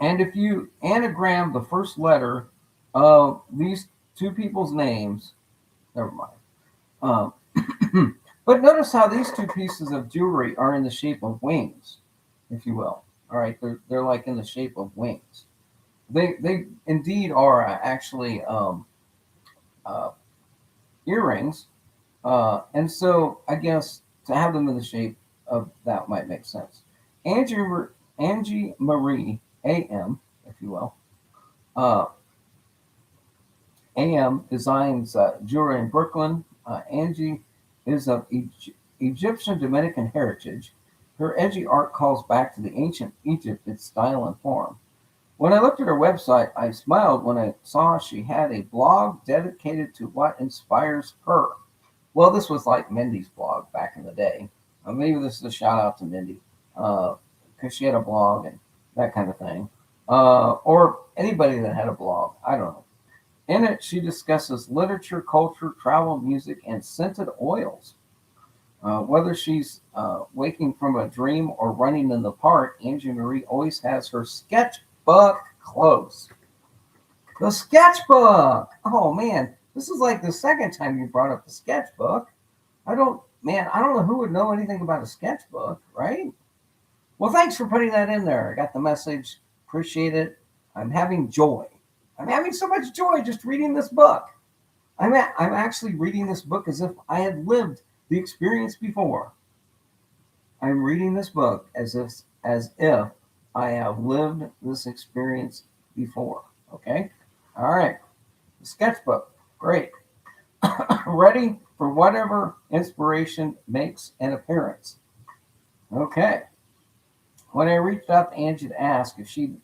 And if you anagram the first letter of these two people's names, never mind. Um, but notice how these two pieces of jewelry are in the shape of wings, if you will. All right, they're like in the shape of wings. They indeed are actually uh, earrings, and so I guess to have them in the shape of that might make sense. Angie Angie Marie A.M., if you will, uh, A.M. designs jewelry in Brooklyn. Angie is of Egyptian Dominican heritage. Her edgy art calls back to the ancient Egypt in style and form. When I looked at her website, I smiled when I saw she had a blog dedicated to what inspires her. Well, this was like Mindy's blog back in the day. Maybe this is a shout out to Mindy because she had a blog and that kind of thing. Or anybody that had a blog. I don't know. In it, she discusses literature, culture, travel, music, and scented oils. Whether she's waking from a dream or running in the park, Angie Marie always has her sketchbook close. The sketchbook! Oh man, this is like the second time you brought up the sketchbook. I don't know who would know anything about a sketchbook, right? Well, thanks for putting that in there. I got the message. Appreciate it. I'm having joy. I'm having so much joy just reading this book. I'm actually reading this book as if I had lived the experience before. I'm reading this book as if I have lived this experience before. Okay? All right. The sketchbook. Great. Ready for whatever inspiration makes an appearance. Okay. When I reached out to Angie to ask if she'd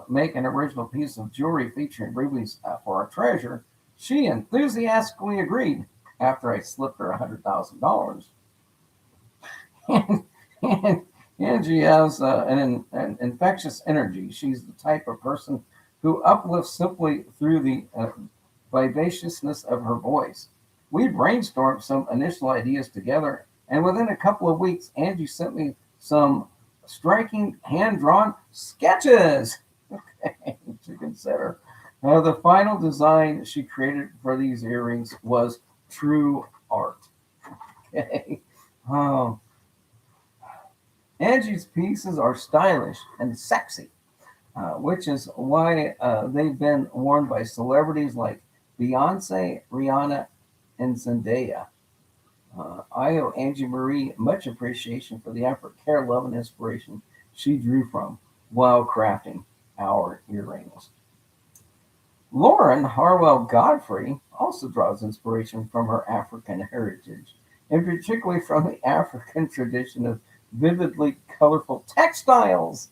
make an original piece of jewelry featuring rubies for our treasure, she enthusiastically agreed after I slipped her $100,000. And Angie has an infectious energy. She's the type of person who uplifts simply through the vivaciousness of her voice. We brainstormed some initial ideas together, and within a couple of weeks, Angie sent me some striking hand drawn sketches to consider. The final design she created for these earrings was true art. Okay. Um, Angie's pieces are stylish and sexy. which is why they've been worn by celebrities like Beyonce, Rihanna, and Zendaya. I owe Angie Marie much appreciation for the effort, care, love, and inspiration she drew from while crafting our earrings. Lauren Harwell Godfrey also draws inspiration from her African heritage, and particularly from the African tradition of vividly colorful textiles.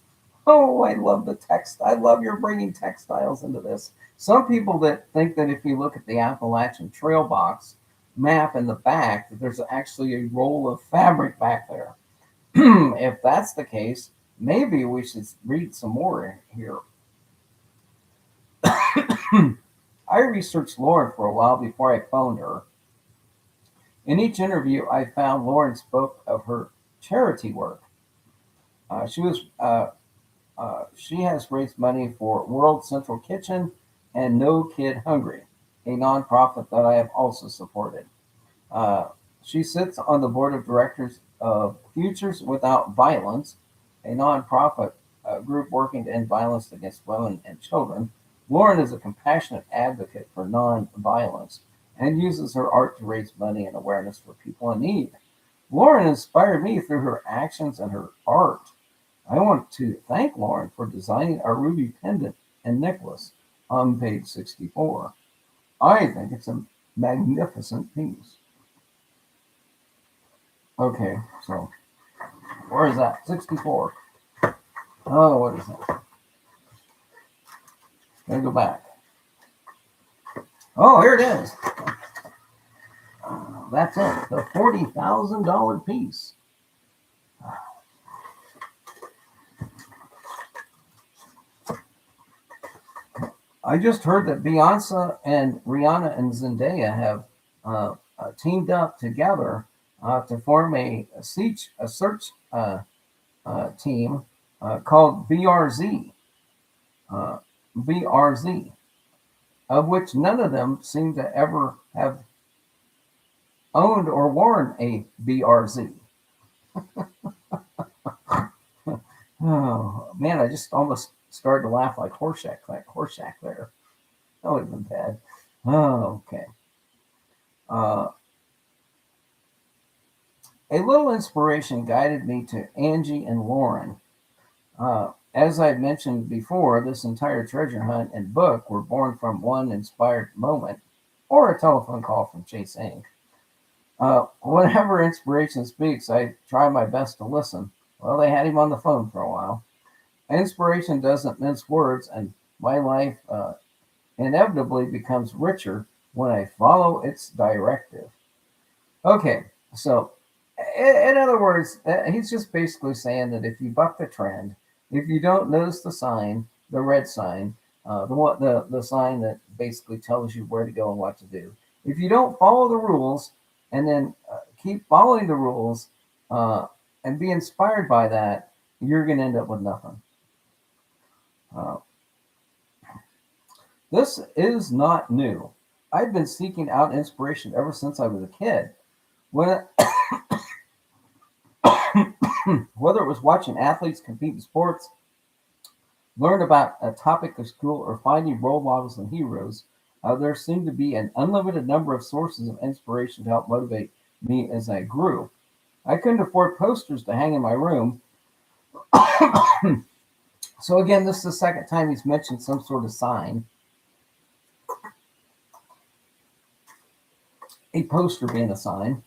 Oh, I love the text. I love you're bringing textiles into this. Some people that think that if you look at the Appalachian Trail box map in the back, that there's actually a roll of fabric back there. If that's the case, maybe we should read some more here. I researched Lauren for a while before I phoned her. In each interview, I found Lauren spoke of her charity work. Uh, she was she has raised money for World Central Kitchen and No Kid Hungry, a nonprofit that I have also supported. Uh, she sits on the board of directors of Futures Without Violence, a nonprofit group working to end violence against women and children. Lauren is a compassionate advocate for nonviolence and uses her art to raise money and awareness for people in need. Lauren inspired me through her actions and her art. I want to thank Lauren for designing our ruby pendant and necklace on page 64. I think it's a magnificent piece. Okay, so where is that? 64. Oh, what is that? Gotta go back. Oh, here it is. That's it. The $40,000 piece. I just heard that Beyonce and Rihanna and Zendaya have teamed up together to form a search team called BRZ. BRZ, of which none of them seem to ever have owned or worn a BRZ. Oh man, I just almost started to laugh like Horshack there. That would have been bad. Oh, okay. Uh, a little inspiration guided me to Angie and Lauren. As I mentioned before, this entire treasure hunt and book were born from one inspired moment or a telephone call from Chase Inc. Whenever inspiration speaks, I try my best to listen. Well, they had him on the phone for a while. Inspiration doesn't mince words, and my life inevitably becomes richer when I follow its directive. Okay, so in other words, he's just basically saying that if you buck the trend, if you don't notice the sign, the red sign, the sign that basically tells you where to go and what to do, if you don't follow the rules and then keep following the rules and be inspired by that, you're going to end up with nothing. Uh, this is not new. I've been seeking out inspiration ever since I was a kid. When whether it was watching athletes compete in sports, learn about a topic of school, or finding role models and heroes, there seemed to be an unlimited number of sources of inspiration to help motivate me as I grew. I couldn't afford posters to hang in my room. So, again, this is the second time he's mentioned some sort of sign, a poster being a sign.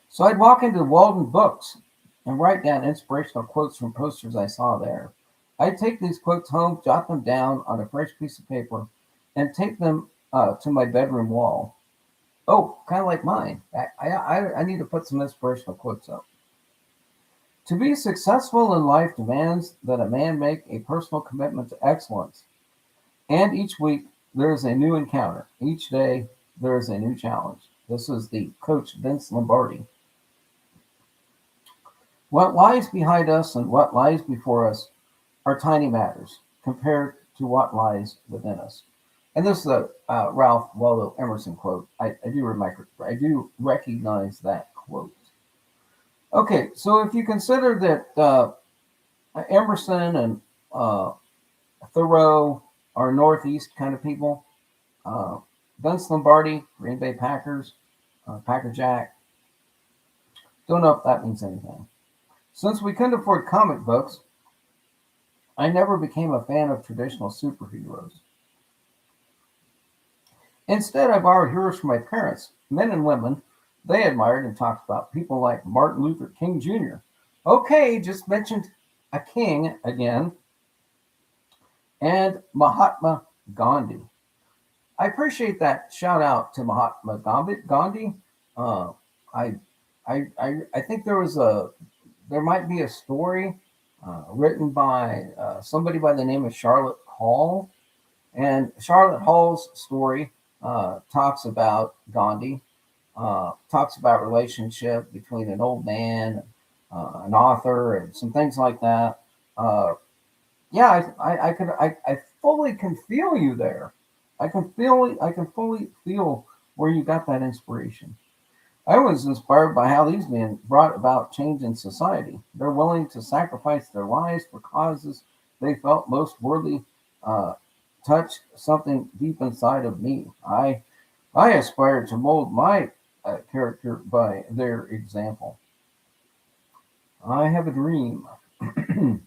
So, I'd walk into Walden Books and write down inspirational quotes from posters I saw there. I'd take these quotes home, jot them down on a fresh piece of paper, and tape them to my bedroom wall. Oh, kind of like mine. I need to put some inspirational quotes up. To be successful in life demands that a man make a personal commitment to excellence. And each week there is a new encounter. Each day there is a new challenge. This is the coach Vince Lombardi. What lies behind us and what lies before us are tiny matters compared to what lies within us. And this is a Ralph Waldo Emerson quote. I do recognize that quote. Okay, so if you consider that Emerson and Thoreau are Northeast kind of people. Vince Lombardi, Green Bay Packers, Packer Jack. Don't know if that means anything. Since we couldn't afford comic books, I never became a fan of traditional superheroes. Instead, I borrowed heroes from my parents, men and women they admired and talked about, people like Martin Luther King Jr. Okay, just mentioned a king again, and Mahatma Gandhi. I appreciate that shout out to Mahatma Gandhi. Uh, I, I think there might be a story written by somebody by the name of Charlotte Hall, and Charlotte Hall's story talks about Gandhi, talks about relationship between an old man, an author, and some things like that. Uh, yeah, I fully can feel you there. I can fully feel where you got that inspiration. I was inspired by how these men brought about change in society. They're willing to sacrifice their lives for causes they felt most worthy. Uh, touched something deep inside of me. I aspire to mold my character by their example. I have a dream.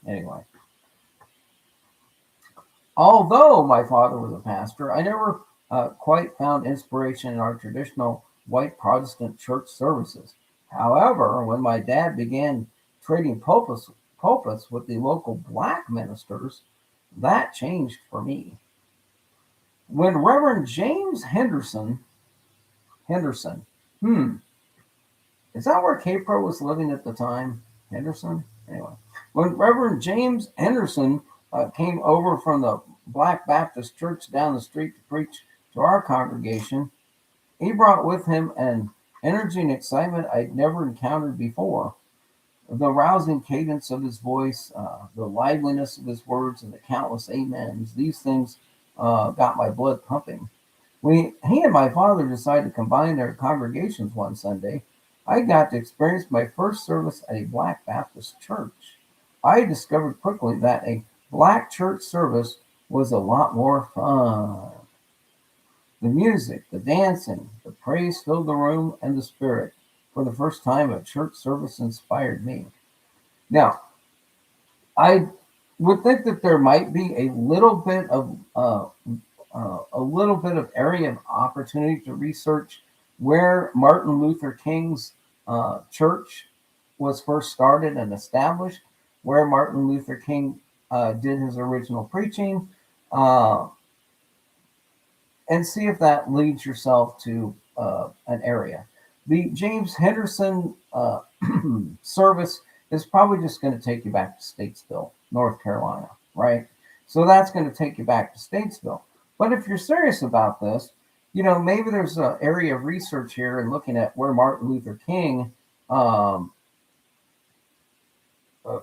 Anyway, although my father was a pastor, I never quite found inspiration in our traditional white Protestant church services. However, when my dad began trading pulpits with the local black ministers, that changed for me. When Reverend James Henderson, hmm, is that where K-Pro was living at the time? Henderson? Anyway, when Reverend James Henderson came over from the Black Baptist Church down the street to preach to our congregation, he brought with him an energy and excitement I'd never encountered before. The rousing cadence of his voice, the liveliness of his words, and the countless amens, these things got my blood pumping. He and my father decided to combine their congregations one Sunday. I got to experience my first service at a Black Baptist church. I discovered quickly that a Black church service was a lot more fun. The music, the dancing, the praise filled the room, and the spirit. For the first time, a church service inspired me. Now, I would think that there might be a little bit of area of opportunity to research where Martin Luther King's church was first started and established, where Martin Luther King did his original preaching, uh, and see if that leads yourself to an area. The James Henderson service is probably just going to take you back to Statesville, North Carolina, right? So that's going to take you back to Statesville. But if you're serious about this, maybe there's an area of research here and looking at where Martin Luther King um,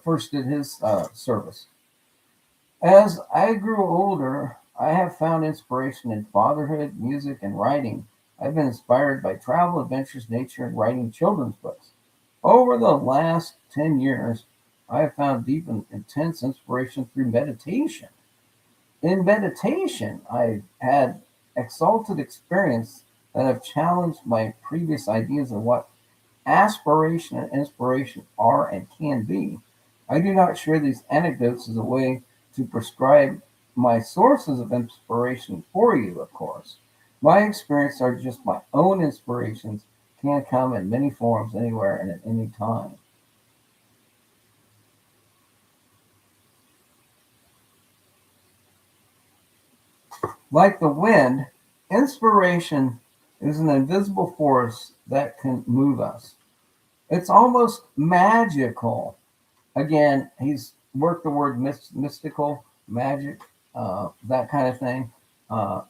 first did his service. As I grew older, I have found inspiration in fatherhood, music, and writing. I've been inspired by travel, adventures, nature, and writing children's books. Over the last 10 years, I have found deep and intense inspiration through meditation. In meditation, I've had exalted experience that have challenged my previous ideas of what aspiration and inspiration are and can be. I do not share these anecdotes as a way to prescribe my sources of inspiration for you, of course. My experiences are just my own inspirations, can come in many forms, anywhere, and at any time. Like the wind, inspiration is an invisible force that can move us. It's almost magical. Again, he's worked the word mystical, magic, that kind of thing.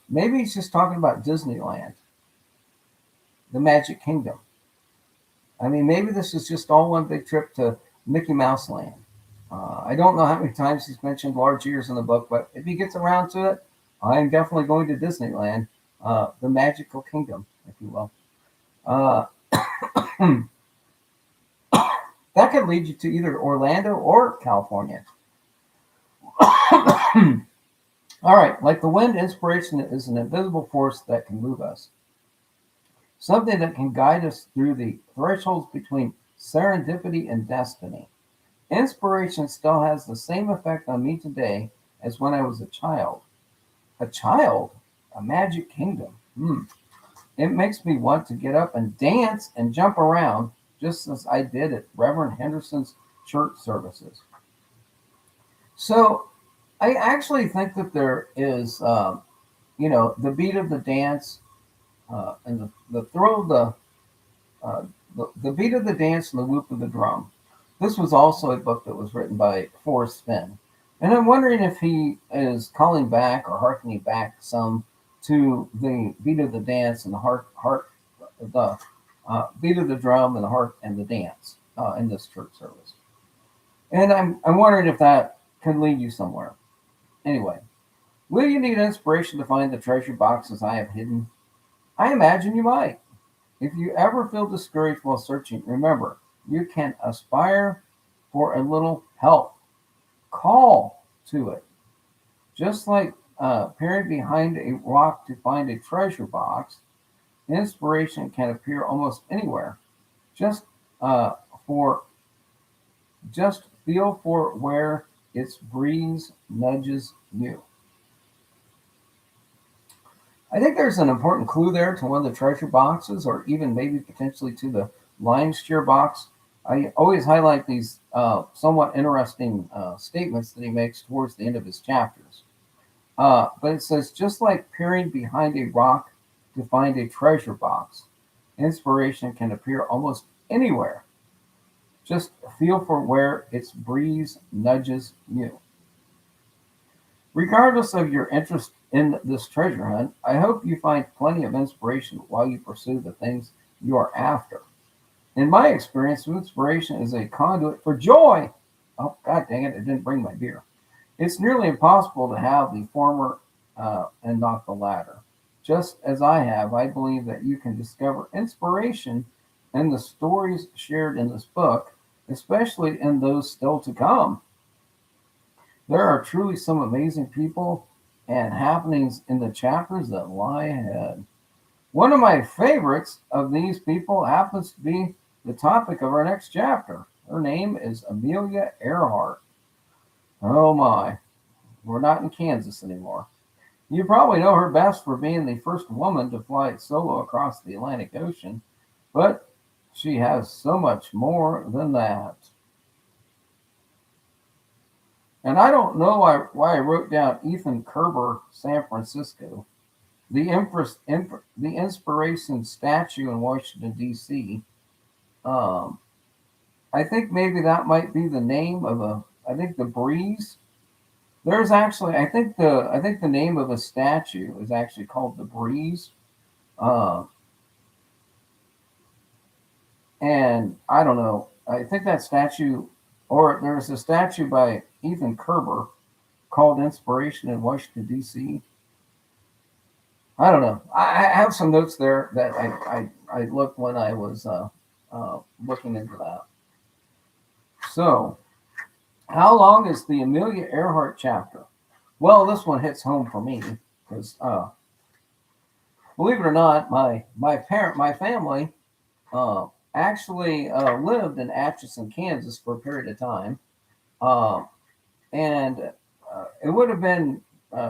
Maybe he's just talking about Disneyland, the Magic Kingdom. I mean, maybe this is just all one big trip to Mickey Mouse Land. I don't know how many times he's mentioned large ears in the book, but if he gets around to it, I'm definitely going to Disneyland, the magical kingdom, if you will. Uh, that could lead you to either Orlando or California. All right, like the wind, inspiration is an invisible force that can move us, something that can guide us through the thresholds between serendipity and destiny. Inspiration still has the same effect on me today as when I was a child. A child? A magic kingdom. It makes me want to get up and dance and jump around just as I did at Reverend Henderson's church services. So I actually think that there is, the beat of the dance and the thrill of uh, the beat of the dance and the whoop of the drum. This was also a book that was written by Forrest Fenn. And I'm wondering if he is calling back or harkening back some to the beat of the dance and the the beat of the drum and the heart and the dance in this church service. And I'm wondering if that can lead you somewhere. Anyway, will you need inspiration to find the treasure boxes I have hidden? I imagine you might. If you ever feel discouraged while searching, remember, you can aspire for a little help. Call to it. Just like peering behind a rock to find a treasure box, inspiration can appear almost anywhere. Just uh, for just feel for where its breeze nudges you. I think there's an important clue there to one of the treasure boxes, or even maybe potentially to the lion's share box. I always highlight these somewhat interesting statements that he makes towards the end of his chapters. But it says, just like peering behind a rock to find a treasure box, inspiration can appear almost anywhere. Just feel for where its breeze nudges you. Regardless of your interest in this treasure hunt, I hope you find plenty of inspiration while you pursue the things you are after. In my experience, inspiration is a conduit for joy. Oh, god dang it, I didn't bring my beer. It's nearly impossible to have the former and not the latter. Just as I have, I believe that you can discover inspiration in the stories shared in this book, especially in those still to come. There are truly some amazing people and happenings in the chapters that lie ahead. One of my favorites of these people happens to be the topic of our next chapter. Her name is Amelia Earhart. Oh my, we're not in Kansas anymore. You probably know her best for being the first woman to fly solo across the Atlantic Ocean, but she has so much more than that. And I don't know why I wrote down Ethan Kerber, San Francisco. The inspiration statue in Washington D.C. Um, I think maybe that might be the name of a. I think the breeze. There's actually. I think the name of a statue is actually called the breeze. Uh, and I don't know. I think that statue, or there's a statue by Ethan Kerber called Inspiration in Washington D.C. I don't know. I have some notes there that I looked when I was looking into that. So, how long is the Amelia Earhart chapter? Well, this one hits home for me because, believe it or not, my family actually lived in Atchison, Kansas for a period of time, uh, and it would have been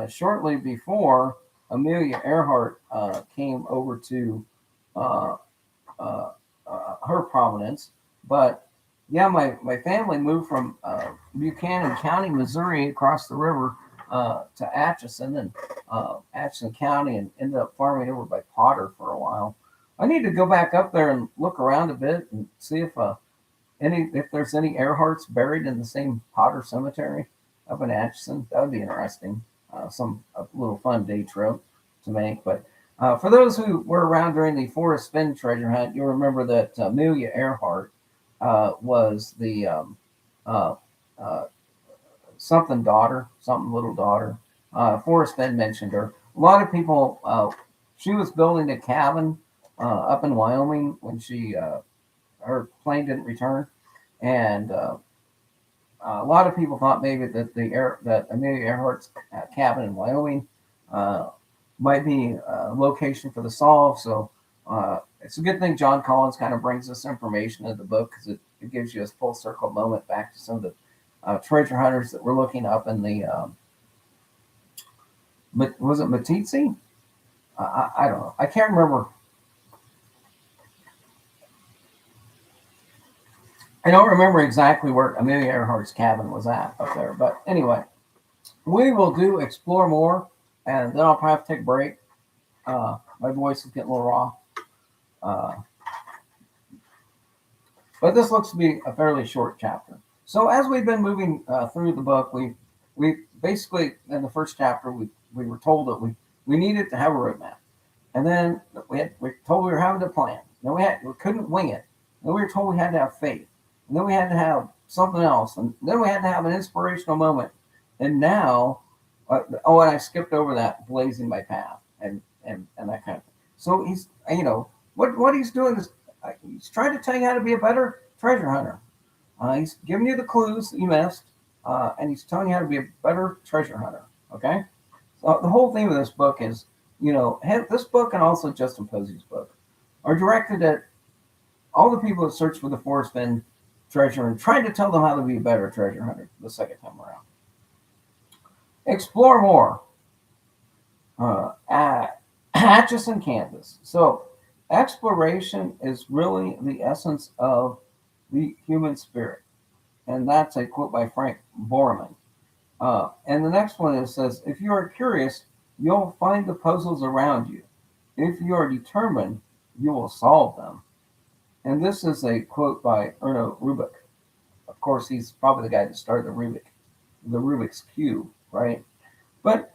shortly before Amelia Earhart came over to uh, uh, her prominence. But yeah, my family moved from Buchanan County, Missouri, across the river to Atchison and Atchison County, and ended up farming over by Potter for a while. I need to go back up there and look around a bit and see if there's any Earharts buried in the same Potter cemetery up in Atchison. That would be interesting. Some a little fun day trip to make. But for those who were around during the Forrest Fenn treasure hunt, you'll remember that Amelia Earhart was the uh, uh, something daughter, something little daughter. Forrest Fenn mentioned her. A lot of people. She was building a cabin up in Wyoming when she her plane didn't return, and A lot of people thought maybe that that Amelia Earhart's cabin in Wyoming uh, might be a location for the solve. So it's a good thing John Collins kind of brings this information into the book because it gives you a full circle moment back to some of the treasure hunters that we're looking up in the was it Meeteetse? I don't know. I can't remember. I don't remember exactly where Amelia Earhart's cabin was at up there. But anyway, we will do explore more, and then I'll probably have to take a break. My voice is getting a little raw. Uh, but this looks to be a fairly short chapter. So as we've been moving through the book, we basically in the first chapter we were told that we needed to have a roadmap, and then we told we were having a plan. Then we couldn't wing it. Then we were told we had to have faith, and then we had to have something else, and then we had to have an inspirational moment. And now, oh, and I skipped over that blazing my path and that kind of thing. So he's what he's doing is he's trying to tell you how to be a better treasure hunter. He's giving you the clues that you missed, and he's telling you how to be a better treasure hunter. Okay, so the whole theme of this book is, this book and also Justin Posey's book are directed at all the people that search for the Forrest Fenn treasure and trying to tell them how to be a better treasure hunter the second time around. Explore more at Atchison, Kansas. So exploration is really the essence of the human spirit. And that's a quote by Frank Borman. And the next one says, if you are curious, you'll find the puzzles around you. If you are determined, you will solve them. And this is a quote by Erno Rubik. Of course, he's probably the guy that started the Rubik's Cube, right? But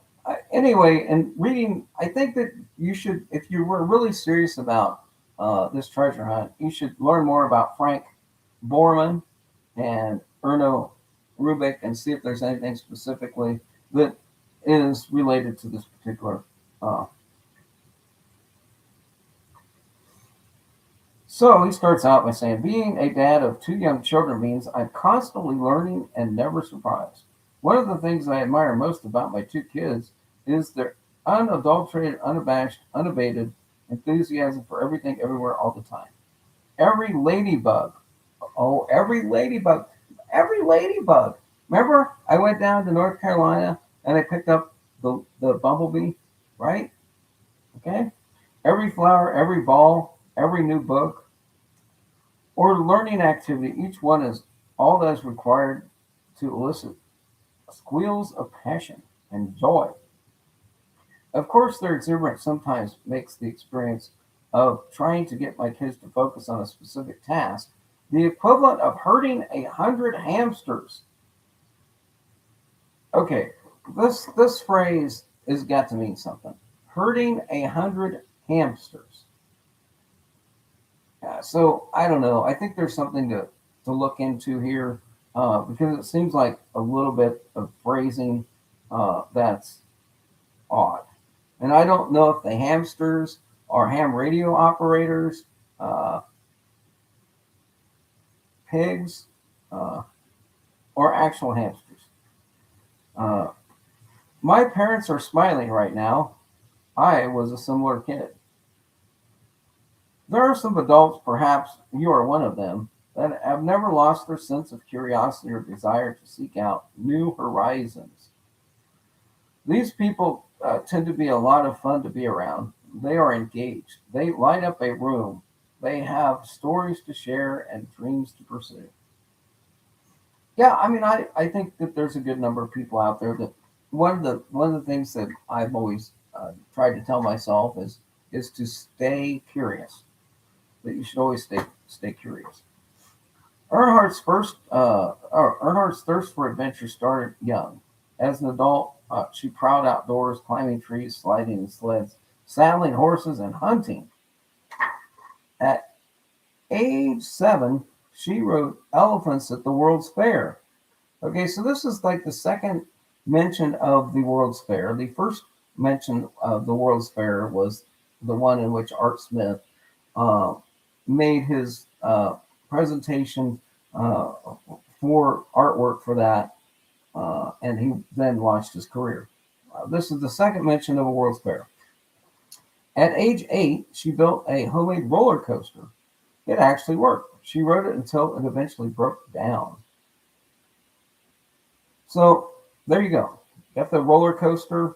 anyway, in reading, I think that you should, if you were really serious about this treasure hunt, you should learn more about Frank Borman and Erno Rubik and see if there's anything specifically that is related to this particular. So he starts out by saying, being a dad of two young children means I'm constantly learning and never surprised. One of the things I admire most about my two kids is their unadulterated, unabashed, unabated enthusiasm for everything, everywhere, all the time. Every ladybug. Oh, every ladybug. Remember, I went down to North Carolina and I picked up the bumblebee, right? Okay. Every flower, every ball, every new book or learning activity, each one is all that is required to elicit squeals of passion and joy. Of course, their exuberance sometimes makes the experience of trying to get my kids to focus on a specific task the equivalent of herding 100 hamsters. Okay, this phrase has got to mean something. Herding 100 hamsters. So I don't know. I think there's something to look into here because it seems like a little bit of phrasing that's odd. And I don't know if the hamsters are ham radio operators, pigs, or actual hamsters. Uh, my parents are smiling right now. I was a similar kid. There are some adults, perhaps you are one of them, that have never lost their sense of curiosity or desire to seek out new horizons. These people tend to be a lot of fun to be around. They are engaged. They light up a room. They have stories to share and dreams to pursue. Yeah, I mean, I think that there's a good number of people out there that one of the things that I've always tried to tell myself is to stay curious. That you should always stay curious. Earnhardt's thirst for adventure started young. As an adult, she prowled outdoors, climbing trees, sliding in sleds, saddling horses, and hunting. At age 7, she rode elephants at the World's Fair. Okay, so this is like the second mention of the World's Fair. The first mention of the World's Fair was the one in which Art Smith uh, made his presentation uh, for artwork for that, and he then launched his career. This is the second mention of a World's Fair. At age 8, she built a homemade roller coaster. It actually worked. She rode it until it eventually broke down. So there you go. Got the roller coaster.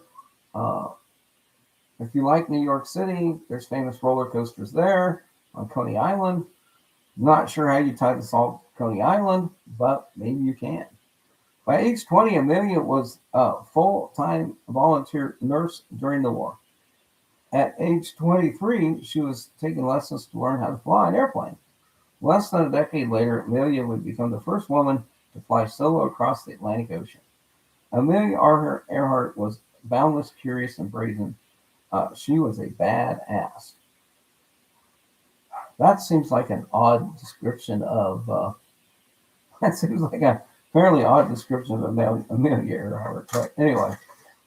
Uh, if you like New York City, there's famous roller coasters there on Coney Island. Not sure how you tie this all to Coney Island, but maybe you can. By age 20, Amelia was a full-time volunteer nurse during the war. At age 23, she was taking lessons to learn how to fly an airplane. Less than a decade later, Amelia would become the first woman to fly solo across the Atlantic Ocean. Amelia Earhart was boundless, curious, and brazen. She was a badass. That seems like an odd description of. That seems like a fairly odd description of Amelia Earhart. But anyway,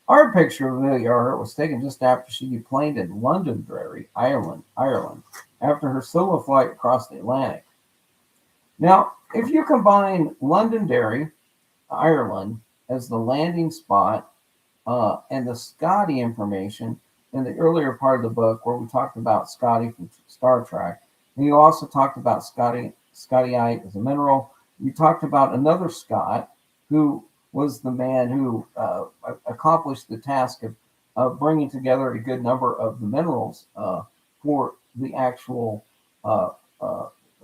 our picture of Amelia Earhart was taken just after she deplaned in Londonderry, Ireland, after her solo flight across the Atlantic. Now, if you combine Londonderry, Ireland, as the landing spot and the Scotty information in the earlier part of the book, where we talked about Scotty from Star Trek, and you also talked about Scottite as a mineral. You talked about another Scott who was the man who accomplished the task of bringing together a good number of the minerals for the actual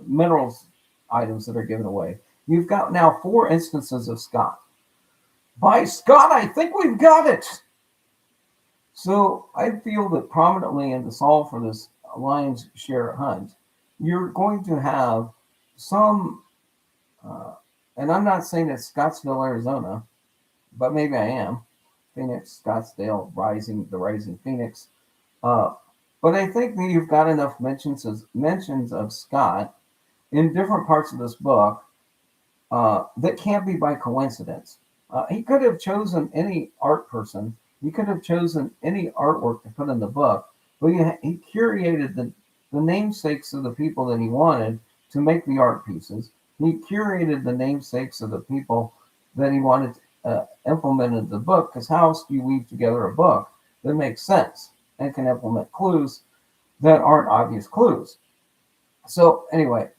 minerals items that are given away. You've got now 4 instances of Scott. By Scott, I think we've got it. So I feel that prominently in the solve for this lion's share hunt, you're going to have some, and I'm not saying it's Scottsdale, Arizona, but maybe I am. Phoenix, Scottsdale, the rising Phoenix. But I think that you've got enough mentions of Scott in different parts of this book that can't be by coincidence. He could have chosen any art person. He could have chosen any artwork to put in the book, but he curated the namesakes of the people that he wanted to make the art pieces. He curated the namesakes of the people that he wanted implemented the book, because how else do you weave together a book that makes sense and can implement clues that aren't obvious clues? So anyway,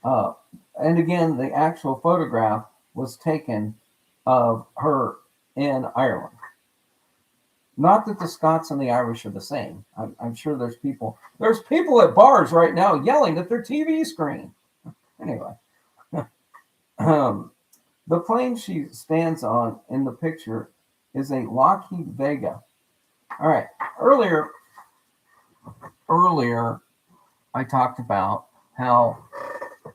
and again, the actual photograph was taken of her in Ireland. Not that the Scots and the Irish are the same. I'm sure there's people at bars right now yelling at their TV screen. Anyway, the plane she stands on in the picture is a Lockheed Vega. All right. Earlier, I talked about how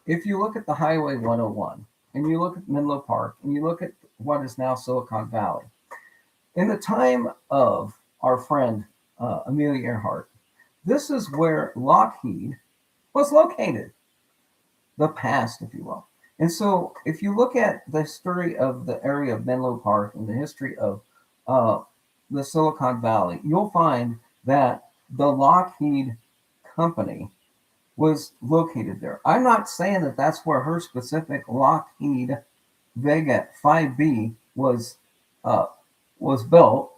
if you look at the Highway 101 and you look at Menlo Park and you look at what is now Silicon Valley, in the time of our friend Amelia Earhart, this is where Lockheed was located, the past, if you will. And so if you look at the history of the area of Menlo Park and the history of the Silicon Valley, you'll find that the Lockheed company was located there. I'm not saying that that's where her specific Lockheed Vega 5B was built.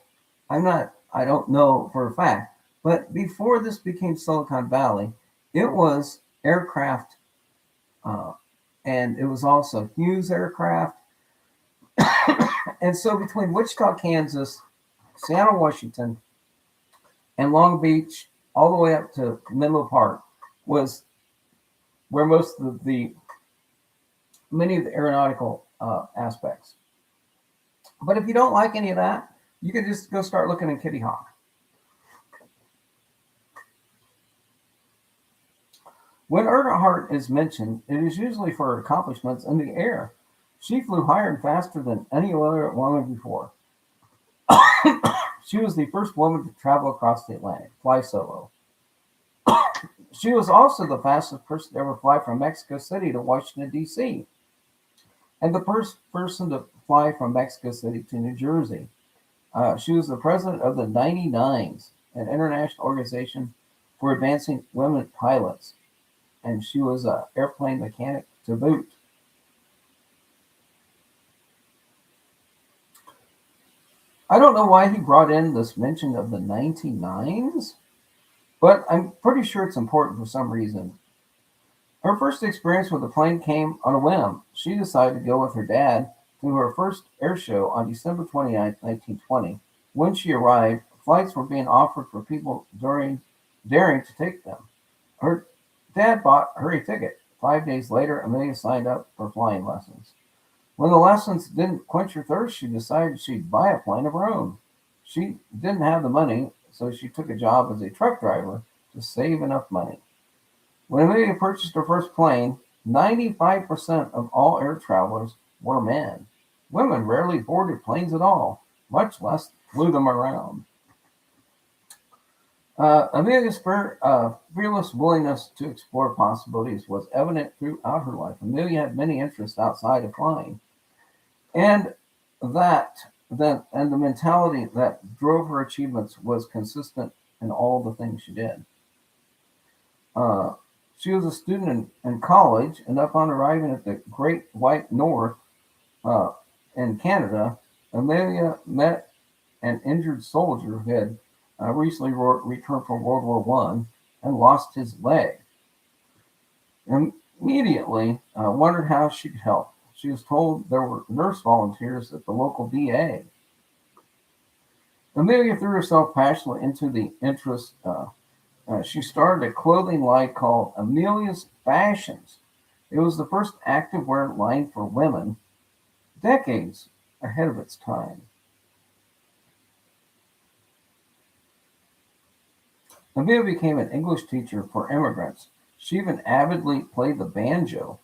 I don't know for a fact. But before this became Silicon Valley, it was aircraft, and it was also Hughes aircraft. And so between Wichita, Kansas, Seattle, Washington, and Long Beach, all the way up to Menlo Park, was where most of many of the aeronautical aspects. But if you don't like any of that, you can just go start looking at Kitty Hawk. When Earhart is mentioned, it is usually for her accomplishments in the air. She flew higher and faster than any other woman before. She was the first woman to travel across the Atlantic, fly solo. She was also the fastest person to ever fly from Mexico City to Washington, D.C., and the first person to fly from Mexico City to New Jersey. She was the president of the 99s, an international organization for advancing women pilots, and she was an airplane mechanic to boot. I don't know why he brought in this mention of the 99s, but I'm pretty sure it's important for some reason. Her first experience with a plane came on a whim. She decided to go with her dad to her first air show on December 29th, 1920. When she arrived, flights were being offered for people daring to take them. Her dad bought her a ticket. 5 days later, Amelia signed up for flying lessons. When the lessons didn't quench her thirst, she decided she'd buy a plane of her own. She didn't have the money, so she took a job as a truck driver to save enough money. When Amelia purchased her first plane, 95% of all air travelers were men. Women rarely boarded planes at all, much less flew them around. Amelia's fearless willingness to explore possibilities was evident throughout her life. Amelia had many interests outside of flying, and the mentality that drove her achievements was consistent in all the things she did. Uh, she was a student in college, and upon arriving at the Great White North uh, in Canada, Amelia met an injured soldier who had recently returned from World War One and lost his leg. Immediately wondered how she could help. She was told there were nurse volunteers at the local VA. Amelia threw herself passionately into the interest. She started a clothing line called Amelia's Fashions. It was the first activewear line for women, decades ahead of its time. Amelia became an English teacher for immigrants. She even avidly played the banjo.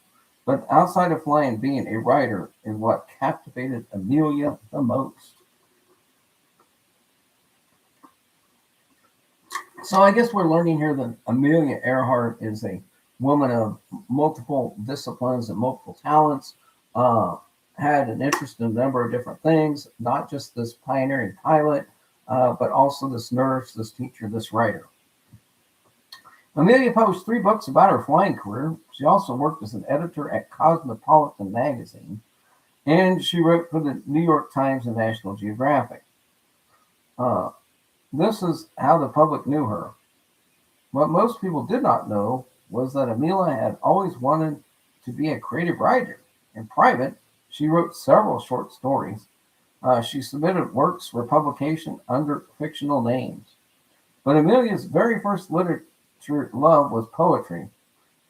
But outside of flying, being a writer is what captivated Amelia the most. So I guess we're learning here that Amelia Earhart is a woman of multiple disciplines and multiple talents. Uh, had an interest in a number of different things, not just this pioneering pilot, but also this nurse, this teacher, this writer. Amelia published 3 books about her flying career. She also worked as an editor at Cosmopolitan magazine, and she wrote for the New York Times and National Geographic. Uh, this is how the public knew her. What most people did not know was that Amelia had always wanted to be a creative writer. In private, she wrote several short stories. She submitted works for publication under fictional names. But Amelia's very first literature love was poetry.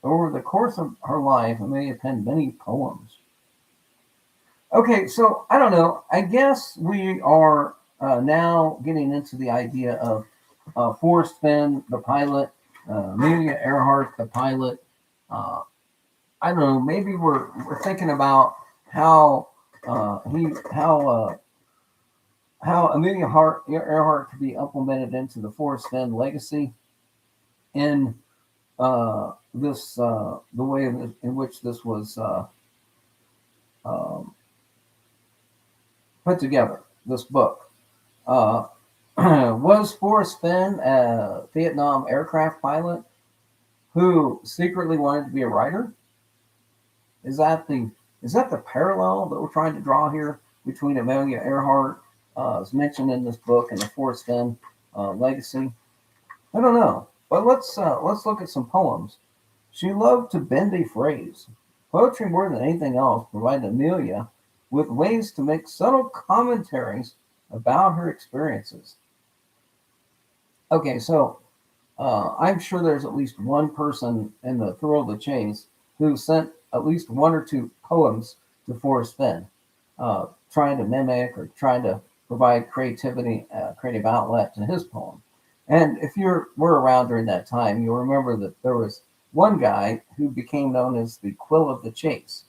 Over the course of her life, Amelia penned many poems. Okay, so I don't know. I guess we are now getting into the idea of Forrest Fenn, the pilot, Amelia Earhart, the pilot. Uh, I don't know. Maybe we're thinking about how he how Earhart could be implemented into the Forrest Fenn legacy in this the way in which this was um, put together. This book. Uh, was Forrest Fenn a Vietnam aircraft pilot who secretly wanted to be a writer? Is that the parallel that we're trying to draw here between Amelia Earhart, as mentioned in this book, and the Forrest Fenn legacy? I don't know, but let's look at some poems. She loved to bend a phrase. Poetry, more than anything else, provided Amelia with ways to make subtle commentaries about her experiences. Okay, so I'm sure there's at least one person in the Thrill of the Chase who sent at least 1 or 2 poems to Forrest Fenn, trying to mimic or trying to provide creativity, creative outlet to his poem. And if you were around during that time, you'll remember that there was one guy who became known as the Quill of the Chase.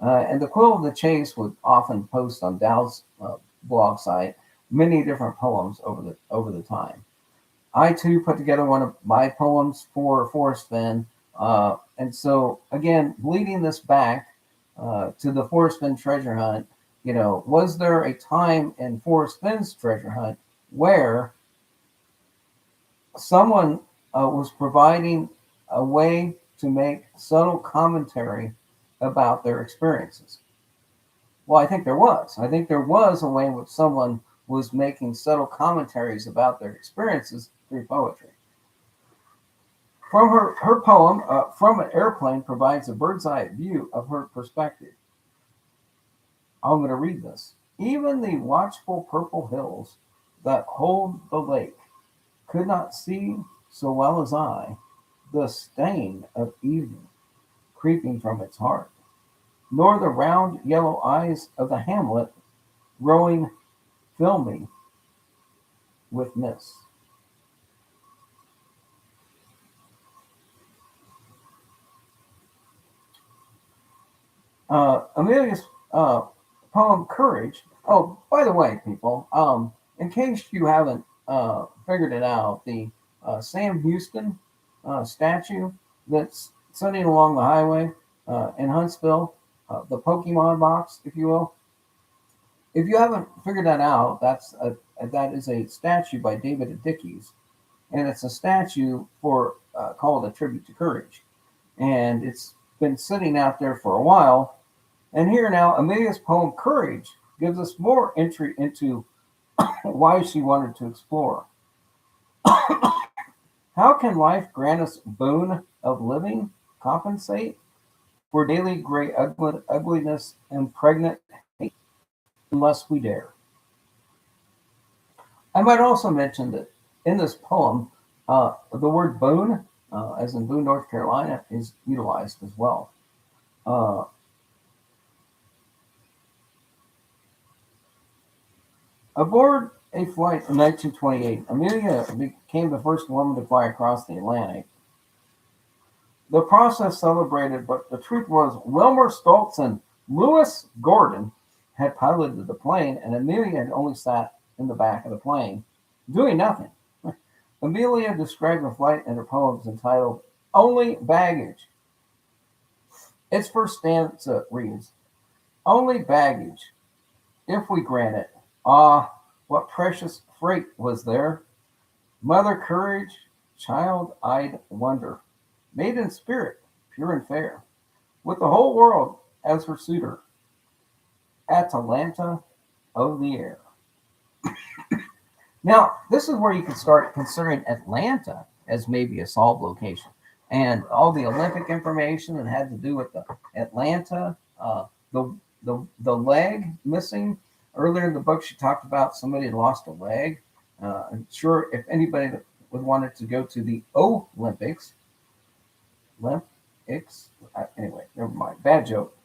And the Quill of the Chase would often post on Dow's blog site many different poems over the time. I too put together one of my poems for Forrest Fenn. And so, again, leading this back to the Forrest Fenn treasure hunt, was there a time in Forrest Fenn's treasure hunt where someone was providing a way to make subtle commentary about their experiences? Well, I think there was. I think there was a way in which someone was making subtle commentaries about their experiences through poetry. From her poem, From an Airplane, provides a bird's eye view of her perspective. I'm going to read this. Even the watchful purple hills that hold the lake could not see so well as I the stain of evening creeping from its heart, nor the round yellow eyes of the hamlet growing filmy with mist. Amelia's poem Courage. Oh, by the way, people, in case you haven't figured it out, the Sam Houston statue that's sitting along the highway in Huntsville, the Pokemon box, if you will. If you haven't figured that out, that is a statue by David Dickey's, and it's a statue for called a tribute to courage, and it's been sitting out there for a while. And here now, Amelia's poem Courage gives us more entry into why she wanted to explore. How can life grant us boon of living compensate for daily gray ugliness and pregnant hate unless we dare? I might also mention that in this poem, the word boon, as in Boone, North Carolina, is utilized as well. Uh, Aboard a flight in 1928, Amelia became the first woman to fly across the Atlantic. The process celebrated, but the truth was Wilmer Stoltz and Lewis Gordon had piloted the plane, and Amelia had only sat in the back of the plane, doing nothing. Amelia described the flight in her poems entitled Only Baggage. Its first stanza reads, Only baggage, if we grant it. Ah, what precious freight was there! Mother courage, child-eyed wonder, maiden spirit, pure and fair, with the whole world as her suitor, Atalanta of the air. Now, this is where you can start considering Atlanta as maybe a solved location. And all the Olympic information that had to do with the Atlanta, the leg missing. Earlier in the book, she talked about somebody had lost a leg. I'm sure if anybody that would wanted to go to the Olympics, anyway, never mind, bad joke.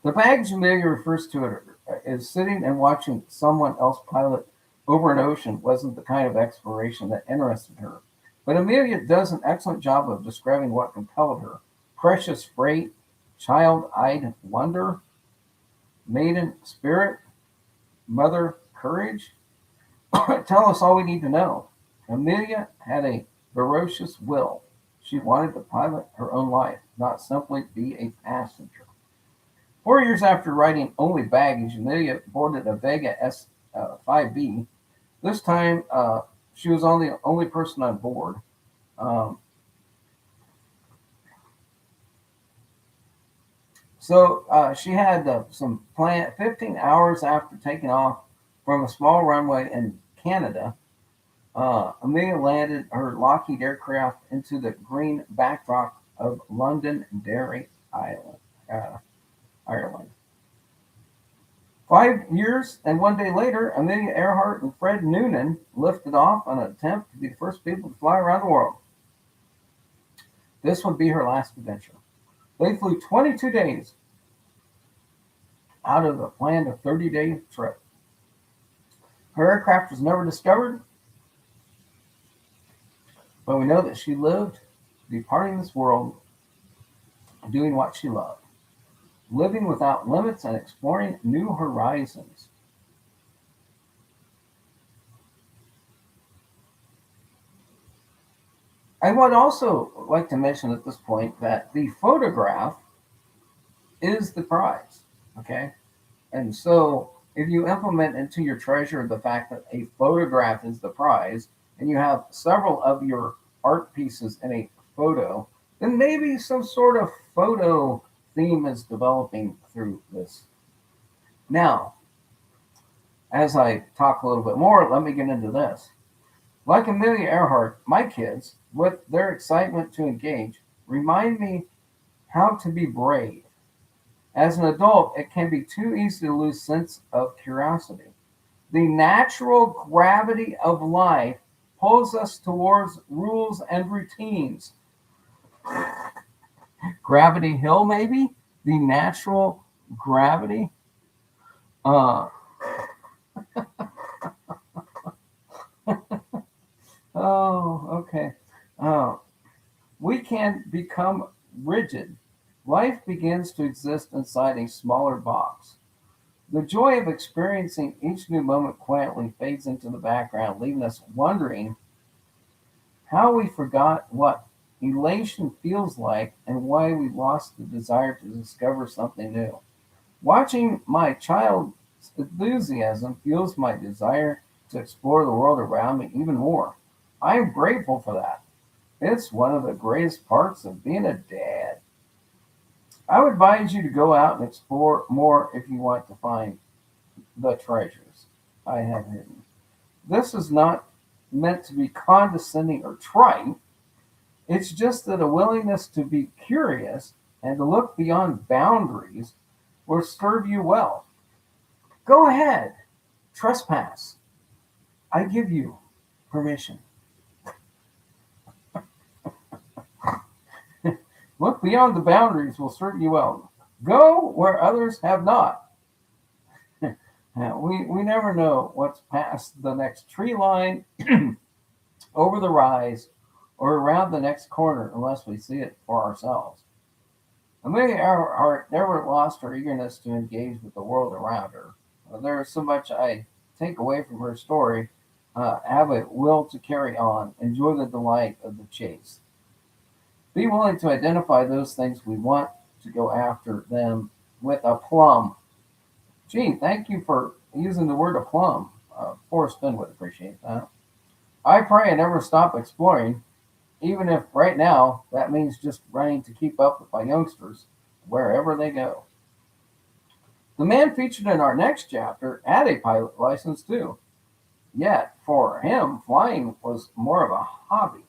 The baggage Amelia refers to it is sitting and watching someone else pilot over an ocean wasn't the kind of exploration that interested her. But Amelia does an excellent job of describing what compelled her. Precious freight, child-eyed wonder, maiden spirit, mother courage. Tell us all we need to know. Amelia had a ferocious will. She wanted to pilot her own life, not simply be a passenger. 4 years after writing Only Baggage, Amelia boarded a Vega S5B. This time, she was the only person on board. Um, she had some plan. 15 hours after taking off from a small runway in Canada, Amelia landed her Lockheed aircraft into the green backdrop of Londonderry Island, Ireland. 5 years and 1 day later, Amelia Earhart and Fred Noonan lifted off on an attempt to be the first people to fly around the world. This would be her last adventure. They flew 22 days out of a planned 30-day trip. Her aircraft was never discovered, but we know that she lived, departing this world, doing what she loved, living without limits and exploring new horizons. I would also like to mention at this point that the photograph is the prize, okay? And so if you implement into your treasure the fact that a photograph is the prize, and you have several of your art pieces in a photo, then maybe some sort of photo theme is developing through this. Now, as I talk a little bit more, let me get into this. Like Amelia Earhart, my kids, with their excitement to engage, remind me how to be brave. As an adult, it can be too easy to lose sense of curiosity. The natural gravity of life pulls us towards rules and routines. Gravity Hill, maybe? The natural gravity? Uh, oh, okay. Uh, we can become rigid. Life begins to exist inside a smaller box. The joy of experiencing each new moment quietly fades into the background, leaving us wondering how we forgot what elation feels like and why we lost the desire to discover something new. Watching my child's enthusiasm fuels my desire to explore the world around me even more. I am grateful for that. It's one of the greatest parts of being a dad. I would advise you to go out and explore more if you want to find the treasures I have hidden. This is not meant to be condescending or trite. It's just that a willingness to be curious and to look beyond boundaries will serve you well. Go ahead, trespass. I give you permission. Look beyond the boundaries will serve you well. Go where others have not. We never know what's past the next tree line, over the rise, or around the next corner unless we see it for ourselves. Amelia Earhart never lost her eagerness to engage with the world around her. There is so much I take away from her story. Have a will to carry on, enjoy the delight of the chase. Be willing to identify those things we want to go after them with aplomb. Gee, thank you for using the word aplomb. Forrest Finn would appreciate that. I pray I never stop exploring, even if right now that means just running to keep up with my youngsters wherever they go. The man featured in our next chapter had a pilot license too, yet for him, flying was more of a hobby.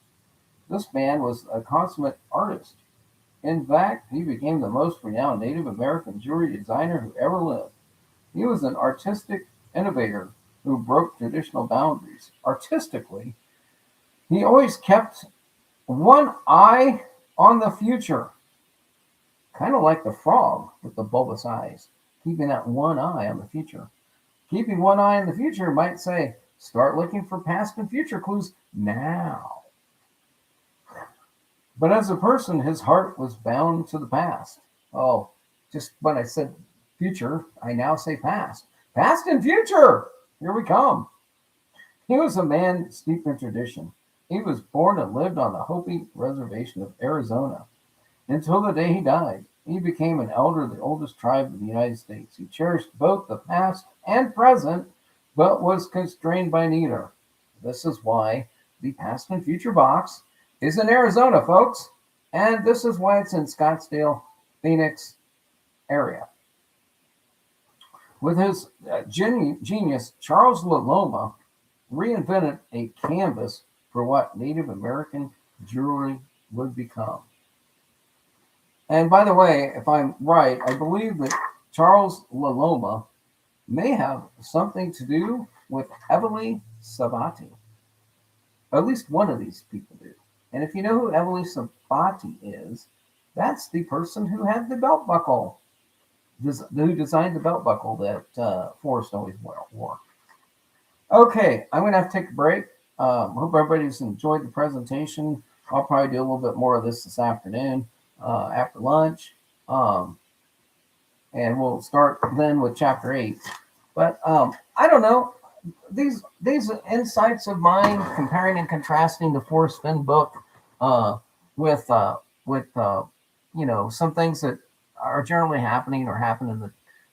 This man was a consummate artist. In fact, he became the most renowned Native American jewelry designer who ever lived. He was an artistic innovator who broke traditional boundaries. Artistically, he always kept one eye on the future, kind of like the frog with the bulbous eyes, keeping that one eye on the future. Keeping one eye on the future might say, start looking for past and future clues now. But as a person, his heart was bound to the past. Oh, just when I said future, I now say past. Past and future! Here we come. He was a man steeped in tradition. He was born and lived on the Hopi Reservation of Arizona. Until the day he died, he became an elder of the oldest tribe in the United States. He cherished both the past and present, but was constrained by neither. This is why the past and future box is in Arizona, folks. And this is why it's in Scottsdale, Phoenix area. With his genius, Charles Laloma reinvented a canvas for what Native American jewelry would become. And by the way, if I'm right, I believe that Charles Laloma may have something to do with Emily Sabati. At least one of these people do. And if you know who Emily Sabati is, that's the person who had the belt buckle, who designed the belt buckle that Forrest always wore. Okay, I'm going to have to take a break. Hope everybody's enjoyed the presentation. I'll probably do a little bit more of this afternoon after lunch. And we'll start then with chapter 8. But I don't know. These insights of mine, comparing and contrasting the Forrest Finn book with some things that are generally happening or happen in the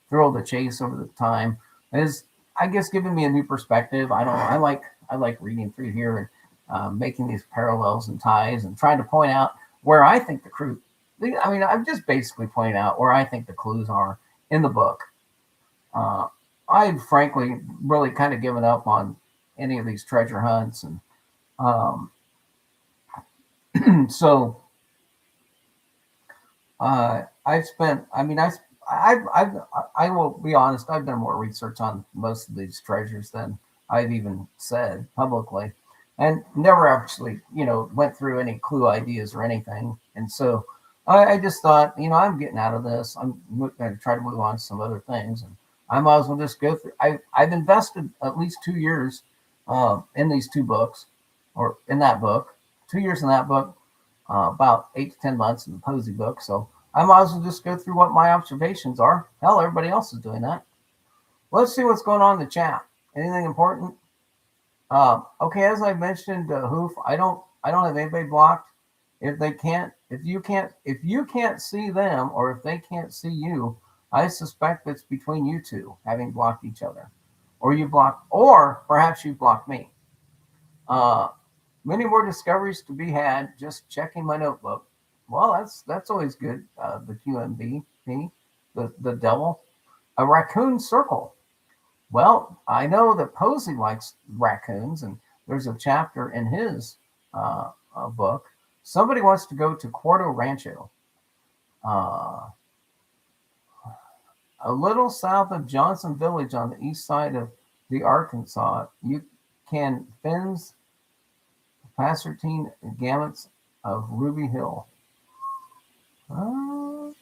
thrill of the chase over the time, is I guess giving me a new perspective. I like reading through here and making these parallels and ties and trying to point out where I think the crew. I mean, I'm just basically pointing out where I think the clues are in the book. I've frankly really kind of given up on any of these treasure hunts, and um, so I've spent. I mean, I will be honest. I've done more research on most of these treasures than I've even said publicly, and never actually, went through any clue ideas or anything. And so I just thought, I'm getting out of this. I'm going to try to move on to some other things, and I might as well just go through. I've invested at least 2 years in these two books, or in that book, 2 years in that book, about 8 to 10 months in the Posey book. So I might as well just go through what my observations are. Hell, everybody else is doing that. Let's see what's going on in the chat. Anything important? Okay, as I mentioned, Hoof, I don't have anybody blocked. If you can't see them, or if they can't see you, I suspect it's between you two having blocked each other, or perhaps you blocked me. Uh, Many more discoveries to be had. Just checking my notebook. Well, that's always good. The QMB, the devil, a raccoon circle. Well, I know that Posey likes raccoons, and there's a chapter in his book. Somebody wants to go to Cuarto Rancho, uh, a little south of Johnson Village on the east side of the Arkansas. You can fins Passertine gamuts of Ruby Hill. I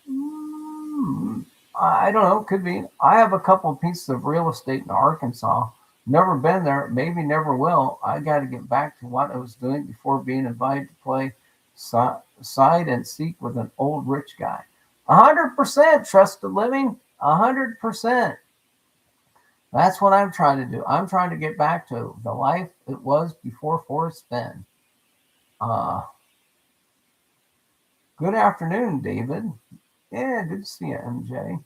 don't know. Could be. I have a couple of pieces of real estate in Arkansas. Never been there. Maybe never will. I got to get back to what I was doing before being invited to play side and seek with an old rich guy. 100% trusted living. 100%. That's what I'm trying to do. I'm trying to get back to the life it was before Forrest Fenn. Good afternoon, David. Yeah, good to see you, MJ.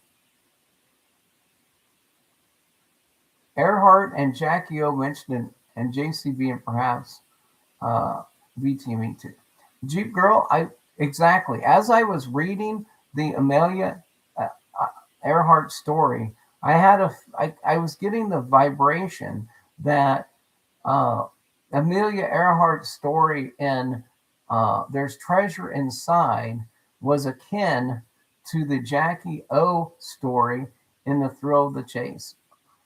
Earhart and Jackie O mentioned it, and JCB, and perhaps VTME too. Jeep Girl, exactly. As I was reading the Amelia Earhart story, I was getting the vibration that Amelia Earhart's story in There's Treasure Inside was akin to the Jackie O story in The Thrill of the Chase.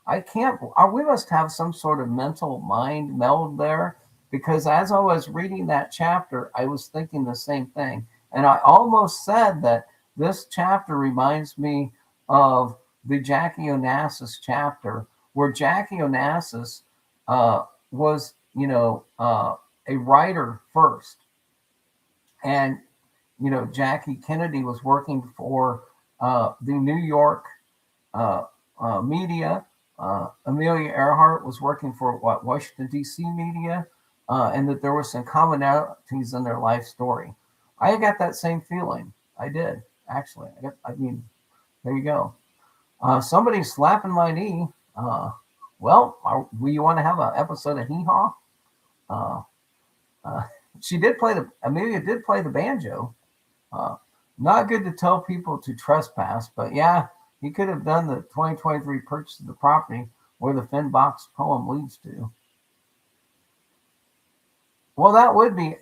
We must have some sort of mental mind meld there, because as I was reading that chapter, I was thinking the same thing. And I almost said that this chapter reminds me of the Jackie Onassis chapter, where Jackie Onassis was, a writer first. And, Jackie Kennedy was working for the New York media. Amelia Earhart was working for Washington, D.C. media, and that there were some commonalities in their life story. I got that same feeling. I did, actually. There you go. Somebody's slapping my knee. You want to have an episode of Hee Haw? Amelia did play the banjo. Not good to tell people to trespass, but yeah, he could have done the 2023 purchase of the property where the Finn Box poem leads to. Well, it would be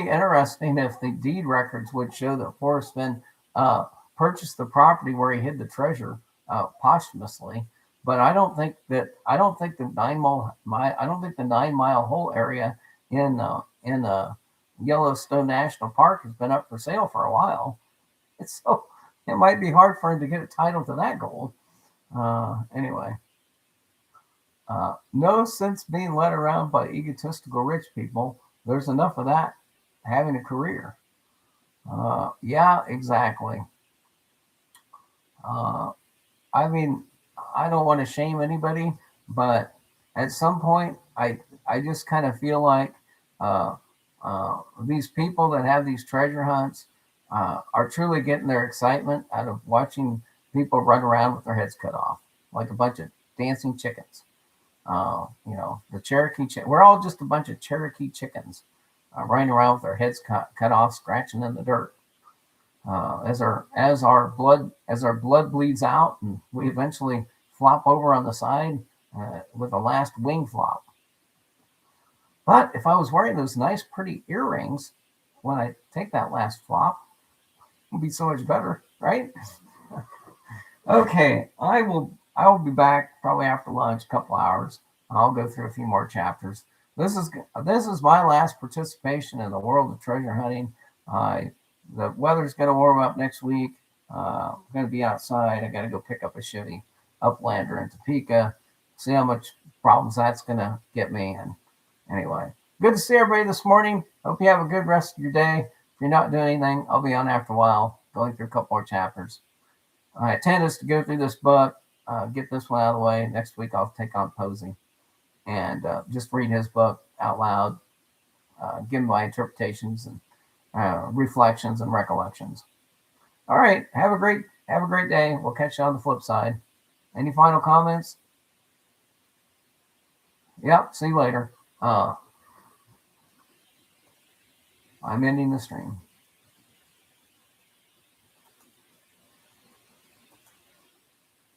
interesting if the deed records would show that Forrest Fenn purchased the property where he hid the treasure posthumously. But I don't think the 9 Mile Hole area in Yellowstone National Park has been up for sale for a while. So it might be hard for him to get a title to that gold. Anyway, no sense being led around by egotistical rich people. There's enough of that having a career. Yeah, exactly. I don't want to shame anybody, but at some point, I just kind of feel like these people that have these treasure hunts are truly getting their excitement out of watching people run around with their heads cut off like a bunch of dancing chickens. The Cherokee we're all just a bunch of Cherokee chickens running around with their heads cut off, scratching in the dirt. As our blood bleeds out, and we eventually flop over on the side with a last wing flop. But if I was wearing those nice, pretty earrings when I take that last flop, it would be so much better, right? Okay, I will be back probably after lunch, a couple hours. I'll go through a few more chapters. This is my last participation in the world of treasure hunting. The weather's going to warm up next week. I'm going to be outside. I got to go pick up a Chevy Uplander in Topeka. See how much problems that's going to get me. And anyway, good to see everybody this morning. Hope you have a good rest of your day. If you're not doing anything, I'll be on after a while, going through a couple more chapters. My intent is to go through this book, get this one out of the way. Next week, I'll take on Posey and just read his book out loud, give my interpretations and reflections and recollections. All right, have a great day. We'll catch you on the flip side. Any final comments? Yep. See you later. I'm ending the stream.